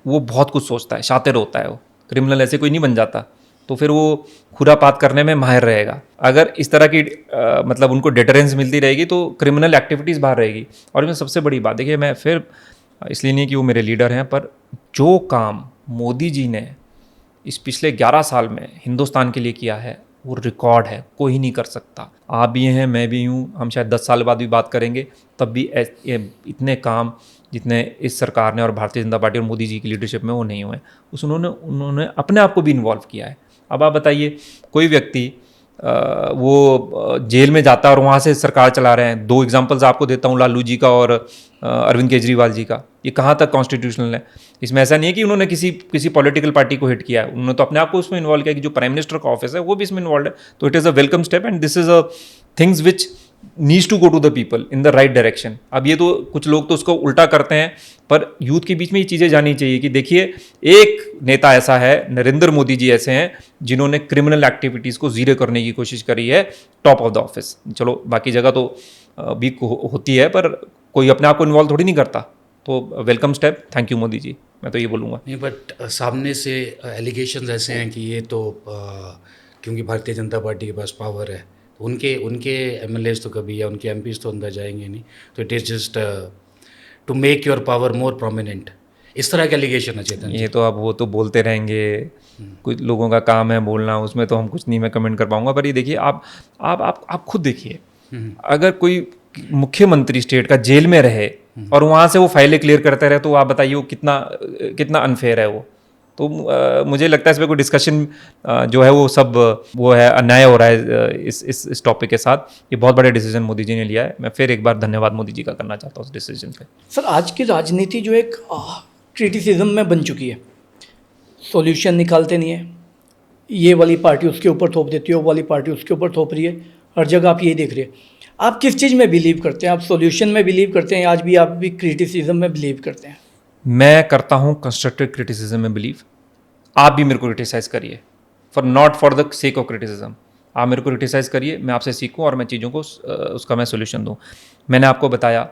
Speaker 2: वो बहुत कुछ सोचता है, शातिर होता है वो। क्रिमिनल ऐसे कोई नहीं बन जाता, तो फिर वो खुरापात करने में माहिर रहेगा। अगर इस तरह की मतलब उनको डिटरेंस मिलती रहेगी तो क्रिमिनल एक्टिविटीज़ बाहर रहेगी। और इसमें सबसे बड़ी बात देखिए, मैं फिर इसलिए नहीं कि वो मेरे लीडर हैं, पर जो काम मोदी जी ने इस पिछले 11 साल में हिंदुस्तान के लिए किया है वो रिकॉर्ड है, कोई नहीं कर सकता। आप भी हैं, मैं भी हूँ, हम शायद 10 साल बाद भी बात करेंगे, तब भी इतने काम जितने इस सरकार ने और भारतीय जनता पार्टी और मोदी जी की लीडरशिप में वो नहीं हुए। उन्होंने अपने आप को भी इन्वॉल्व किया है। अब आप बताइए, कोई व्यक्ति वो जेल में जाता है और वहाँ से सरकार चला रहे हैं। 2 एग्जांपल्स आपको देता हूँ, लालू जी का और अरविंद केजरीवाल जी का। ये कहाँ तक कॉन्स्टिट्यूशनल है? इसमें ऐसा नहीं है कि उन्होंने किसी पॉलिटिकल पार्टी को हिट किया है, उन्होंने तो अपने आप को उसमें इन्वॉल्व किया कि जो प्राइम मिनिस्टर का ऑफिस है वो भी इसमें इन्वॉल्व है। तो it is a welcome step and this is a things which needs to go to the people in the right direction. अब ये तो कुछ लोग तो उसको उल्टा करते हैं, पर यूथ के बीच में ये चीज़ें जानी चाहिए कि देखिए, एक नेता ऐसा है, नरेंद्र मोदी जी ऐसे हैं जिन्होंने क्रिमिनल एक्टिविटीज़ को जीरो करने की कोशिश करी है टॉप ऑफ द ऑफिस। चलो बाकी जगह तो भी होती है, पर कोई अपने आप को इन्वॉल्व थोड़ी नहीं करता। तो welcome step, thank you Modi ji, मैं तो ये बोलूँगा।
Speaker 3: नहीं, बट सामने से एलिगेशंस ऐसे हैं कि ये तो क्योंकि भारतीय जनता पार्टी के पास पावर है, उनके एमएलएज तो कभी या उनके एमपीज तो अंदर जाएंगे नहीं, तो it is just to make your power more prominent, इस तरह के एलिगेशन है चेतन जी।
Speaker 2: ये तो अब वो तो बोलते रहेंगे, कुछ लोगों का काम है बोलना, उसमें तो हम कुछ नहीं मैं कमेंट कर पाऊंगा। पर ये देखिए, आप खुद देखिए, अगर कोई मुख्यमंत्री स्टेट का जेल में रहे और वहाँ से वो फाइलें क्लियर करते रहे, तो आप बताइए वो कितना अनफेयर है वो। तो मुझे लगता है इस पर कोई डिस्कशन जो है वो है, अन्याय हो रहा है इस टॉपिक के साथ। ये बहुत बड़े डिसीजन मोदी जी ने लिया है, मैं फिर एक बार धन्यवाद मोदी जी का करना चाहता हूँ उस डिसीजन पे।
Speaker 1: सर, आज की राजनीति जो एक क्रिटिसिज्म में बन चुकी है, सॉल्यूशन निकालते नहीं है, ये वाली पार्टी उसके ऊपर थोप देती है, वो वाली पार्टी उसके ऊपर थोप रही है, हर जगह आप ये देख रहे हैं। आप किस चीज़ में बिलीव करते हैं? आप सॉल्यूशन में बिलीव करते हैं, आज भी आप भी क्रिटिसिज्म में बिलीव करते हैं?
Speaker 2: मैं करता हूँ कंस्ट्रक्टिव क्रिटिसिज्म में बिलीव। आप भी मेरे को क्रिटिसाइज़ करिए, not for the sake of criticism. आप मेरे को क्रिटिसाइज़ करिए, मैं आपसे सीखूँ और मैं चीज़ों को उसका मैं सोल्यूशन दूँ। मैंने आपको बताया,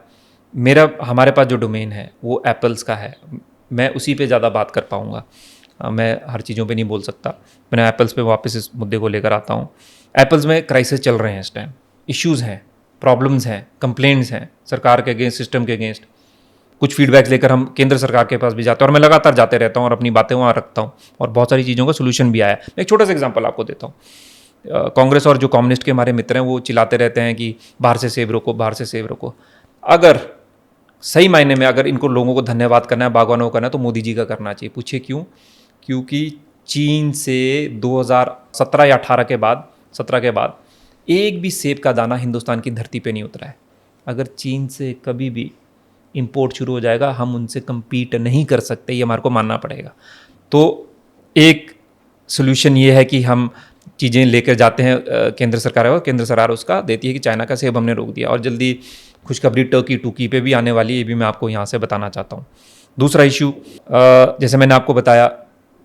Speaker 2: हमारे पास जो डोमेन है वो एप्पल्स का है, मैं उसी पे ज़्यादा बात कर पाऊँगा, मैं हर चीज़ों पे नहीं बोल सकता। मैंने एप्पल्स पे वापस इस मुद्दे को लेकर आता हूँ। एप्पल्स में क्राइसिस चल रहे हैं इस टाइम, इश्यूज़ हैं, प्रॉब्लम्स हैं, कंप्लेंट्स हैं सरकार के अगेंस्ट, सिस्टम के अगेंस्ट। कुछ फीडबैक्स लेकर हम केंद्र सरकार के पास भी जाते हैं और मैं लगातार जाते रहता हूँ और अपनी बातें वहाँ रखता हूँ और बहुत सारी चीज़ों का सोल्यूशन भी आया है। मैं एक छोटा सा एग्जांपल आपको देता हूँ। कांग्रेस और जो कम्युनिस्ट के हमारे मित्र हैं वो चिल्लाते रहते हैं कि बाहर से सेब रोको, बाहर से सेब रोको। अगर सही मायने में अगर इनको लोगों को धन्यवाद करना है, बागवानों को करना है, तो मोदी जी का करना चाहिए। पूछिए क्यों? क्योंकि चीन से 2017 या 17 के बाद एक भी सेब का दाना हिंदुस्तान की धरती पे नहीं उतरा है। अगर चीन से कभी भी इंपोर्ट शुरू हो जाएगा, हम उनसे compete नहीं कर सकते, ये हमारे को मानना पड़ेगा। तो एक सोल्यूशन ये है कि हम चीज़ें लेकर जाते हैं केंद्र सरकार है, और केंद्र सरकार उसका देती है कि चाइना का सेब हमने रोक दिया, और जल्दी खुशखबरी टर्की पे भी आने वाली है, ये भी मैं आपको यहाँ से बताना चाहता हूँ। दूसरा इशू, जैसे मैंने आपको बताया,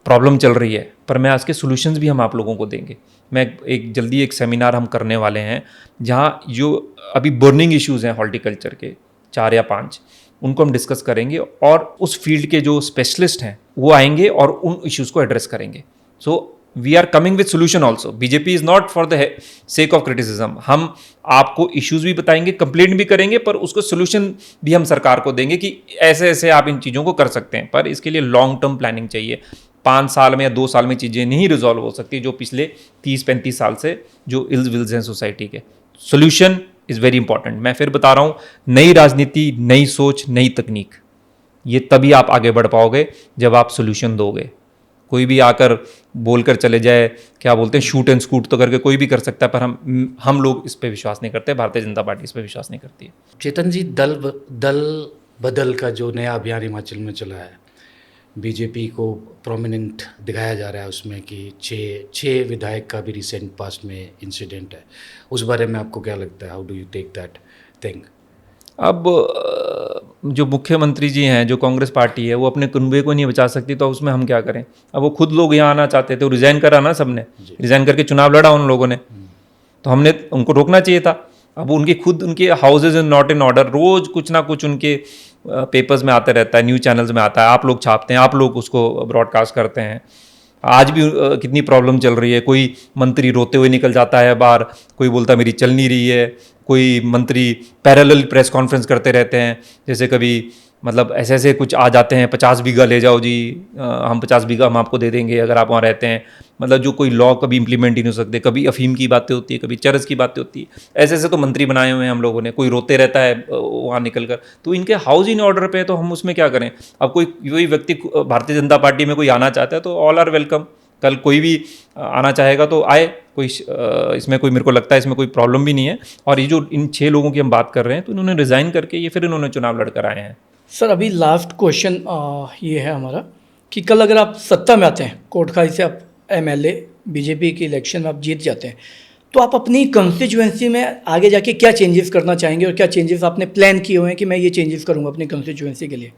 Speaker 2: प्रॉब्लम चल रही है, पर मैं इसके सॉल्यूशंस भी हम आप लोगों को देंगे। मैं जल्दी एक सेमिनार हम करने वाले हैं जहाँ जो अभी बर्निंग इश्यूज़ हैं हॉर्टिकल्चर के 4 या 5, उनको हम डिस्कस करेंगे और उस फील्ड के जो स्पेशलिस्ट हैं वो आएंगे और उन इश्यूज़ को एड्रेस करेंगे। So we are coming with solution also. BJP is not for the sake of criticism. हम आपको इश्यूज भी बताएंगे, कंप्लेंट भी करेंगे, पर उसको सोल्यूशन भी हम सरकार को देंगे कि ऐसे ऐसे आप इन चीज़ों को कर सकते हैं. पर इसके लिए लॉन्ग टर्म प्लानिंग चाहिए. 5 साल में या 2 साल में चीज़ें नहीं रिजॉल्व हो सकती जो पिछले 30-35 साल से जो इल्स विल्स हैं सोसाइटी के. Solution is very important. मैं फिर बता रहा हूँ, नई राजनीति, नई सोच, नई तकनीक, ये तभी आप आगे बढ़ पाओगे जब आप सोल्यूशन दोगे. कोई भी आकर बोलकर चले जाए, क्या बोलते हैं, शूट एंड स्कूट तो करके कोई भी कर सकता है, पर हम लोग इस पे विश्वास नहीं करते. भारतीय जनता पार्टी इस पे विश्वास नहीं करती है.
Speaker 3: चेतन जी, दल बदल का जो नया अभियान हिमाचल में चला है, बीजेपी को प्रोमिनेंट दिखाया जा रहा है उसमें कि 6 विधायक का भी रिसेंट पास्ट में इंसिडेंट है. उस बारे में आपको क्या लगता है? How do you take that thing?
Speaker 2: अब जो मुख्यमंत्री जी हैं, जो कांग्रेस पार्टी है, वो अपने कुनबे को नहीं बचा सकती, तो उसमें हम क्या करें? अब वो खुद लोग यहाँ आना चाहते थे, रिज़ाइन करा ना सबने, रिज़ाइन करके चुनाव लड़ा उन लोगों ने, तो हमने उनको रोकना चाहिए था. अब उनके houses in not in order, रोज़ कुछ ना कुछ उनके पेपर्स में आते रहता है, न्यूज़ चैनल्स में आता है, आप लोग छापते हैं, आप लोग उसको ब्रॉडकास्ट करते हैं. आज भी कितनी प्रॉब्लम चल रही है. कोई मंत्री रोते हुए निकल जाता है बाहर, कोई बोलता मेरी चल नहीं रही है, कोई मंत्री पैरेलल प्रेस कॉन्फ्रेंस करते रहते हैं. जैसे कभी मतलब ऐसे ऐसे कुछ आ जाते हैं, 50 बीघा ले जाओ जी, हम 50 बीघा हम आपको दे देंगे अगर आप वहाँ रहते हैं. मतलब जो कोई लॉ कभी इंप्लीमेंट ही नहीं हो सकते. कभी अफीम की बातें होती है, कभी चरस की बातें होती है. ऐसे ऐसे तो मंत्री बनाए हुए हैं हम लोगों ने. कोई रोते रहता है वहाँ निकल कर, तो इनके हाउस इन ऑर्डर पे, तो हम उसमें क्या करें? अब कोई व्यक्ति भारतीय जनता पार्टी में कोई आना चाहता है तो ऑल आर वेलकम. कल कोई भी आना चाहेगा तो आए, कोई इसमें कोई, मेरे को लगता है इसमें कोई प्रॉब्लम भी नहीं है. और ये जो इन 6 लोगों की हम बात कर रहे हैं, तो इन्होंने रिज़ाइन करके ये फिर इन्होंने चुनाव लड़कर आए हैं.
Speaker 1: सर अभी लास्ट क्वेश्चन ये है हमारा कि कल अगर आप सत्ता में आते हैं, कोटखाई से आप MLA बीजेपी के इलेक्शन में आप जीत जाते हैं, तो आप अपनी कंस्टिट्यूएंसी में आगे जाके क्या चेंजेस करना चाहेंगे और क्या चेंजेस आपने प्लान किए हुए हैं कि मैं ये चेंजेस करूँगा अपनी कंस्टिट्यूएंसी के लिए?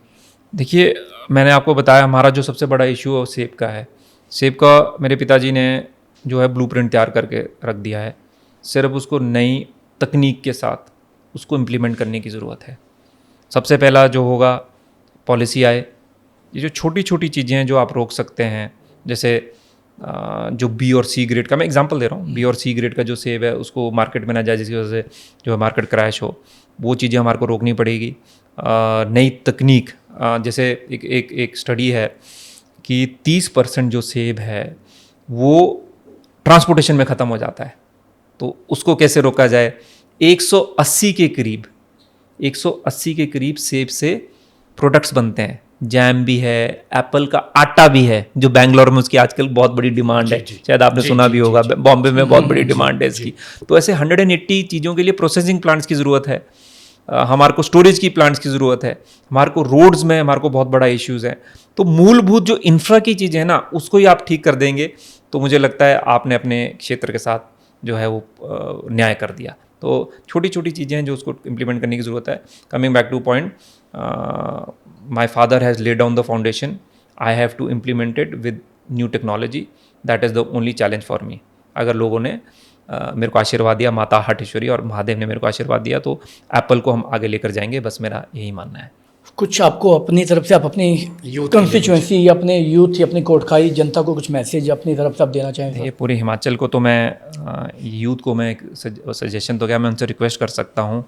Speaker 2: देखिए, मैंने आपको बताया हमारा जो सबसे बड़ा इशू है वो सेब का है. सेब का मेरे पिताजी ने जो है ब्लूप्रिंट तैयार करके रख दिया है. सिर्फ उसको नई तकनीक के साथ उसको इम्प्लीमेंट करने की ज़रूरत है. सबसे पहला जो होगा, पॉलिसी आए. ये जो छोटी छोटी चीज़ें हैं जो आप रोक सकते हैं, जैसे जो B और C ग्रेड का, मैं एग्जांपल दे रहा हूँ, B और C ग्रेड का जो सेब है उसको मार्केट में ना जाए, जिसकी वजह से जो है मार्केट क्रैश हो, वो चीज़ें हमारे को रोकनी पड़ेगी. नई तकनीक, जैसे एक स्टडी है कि 30% जो सेब है वो ट्रांसपोर्टेशन में ख़त्म हो जाता है. तो उसको कैसे रोका जाए? 180 के करीब सेब से प्रोडक्ट्स बनते हैं. जैम भी है, एप्पल का आटा भी है, जो बैंगलोर में उसकी आजकल बहुत बड़ी डिमांड है. शायद आपने सुना भी होगा, बॉम्बे में बहुत बड़ी डिमांड है इसकी. तो ऐसे 180 चीज़ों के लिए प्रोसेसिंग प्लांट्स की ज़रूरत है. हमारे को स्टोरेज की प्लांट्स की ज़रूरत है. हमारे को रोड्स में हमारे को बहुत बड़ा इश्यूज़ है. तो मूलभूत जो इंफ्रा की चीज़ें हैं ना, उसको ही आप ठीक कर देंगे तो मुझे लगता है आपने अपने क्षेत्र के साथ जो है वो न्याय कर दिया. तो छोटी छोटी चीज़ें हैं जो उसको इम्प्लीमेंट करने की ज़रूरत है. Coming back to point, my father has laid down the foundation, I have to implement it with new technology. That is the only challenge for me. अगर लोगों ने मेरे को आशीर्वाद दिया, माता हटेश्वरी और महादेव ने मेरे को आशीर्वाद दिया, तो एप्पल को हम आगे लेकर जाएंगे. बस मेरा यही मानना है.
Speaker 1: कुछ आपको अपनी तरफ से, आप अपनी कंस्टिट्यूएंसी या अपने यूथ या अपनी कोटखाई जनता को कुछ मैसेज अपनी तरफ से आप देना चाहेंगे?
Speaker 2: ये पूरे हिमाचल को तो मैं, यूथ को मैं एक सजेशन तो क्या, मैं उनसे रिक्वेस्ट कर सकता हूँ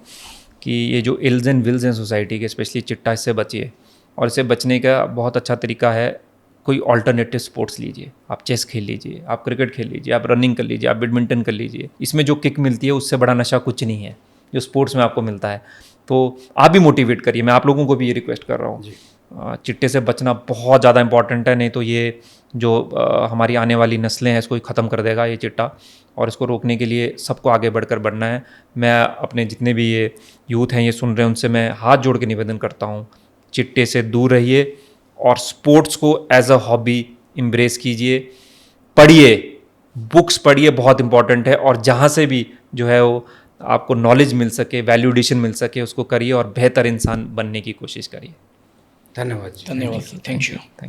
Speaker 2: कि ये जो इल्स एंड विल्स हैं सोसाइटी के, स्पेशली चिट्टा, इससे बचिए. और इससे बचने का बहुत अच्छा तरीका है, कोई ऑल्टरनेटिव स्पोर्ट्स लीजिए. आप चेस खेल लीजिए, आप क्रिकेट खेल लीजिए, आप रनिंग कर लीजिए, आप बैडमिंटन कर लीजिए. इसमें जो किक मिलती है उससे बड़ा नशा कुछ नहीं है जो स्पोर्ट्स में आपको मिलता है. तो आप भी मोटिवेट करिए. मैं आप लोगों को भी ये रिक्वेस्ट कर रहा हूँ, चिट्टे से बचना बहुत ज़्यादा इंपॉर्टेंट है. नहीं तो ये जो हमारी आने वाली नस्लें हैं इसको ख़त्म कर देगा ये चिट्टा. और इसको रोकने के लिए सबको आगे बढ़कर बढ़ना है. मैं अपने जितने भी ये यूथ हैं ये सुन रहे हैं, उनसे मैं हाथ जोड़ के निवेदन करता हूँ, चिट्टे से दूर रहिए और स्पोर्ट्स को एज अ हॉबी एम्ब्रेस कीजिए. पढ़िए, बुक्स पढ़िए, बहुत इंपॉर्टेंट है. और जहाँ से भी जो है वो आपको नॉलेज मिल सके, वैल्यूडेशन मिल सके, उसको करिए और बेहतर इंसान बनने की कोशिश करिए.
Speaker 3: धन्यवाद.
Speaker 1: धन्यवाद. Thank you.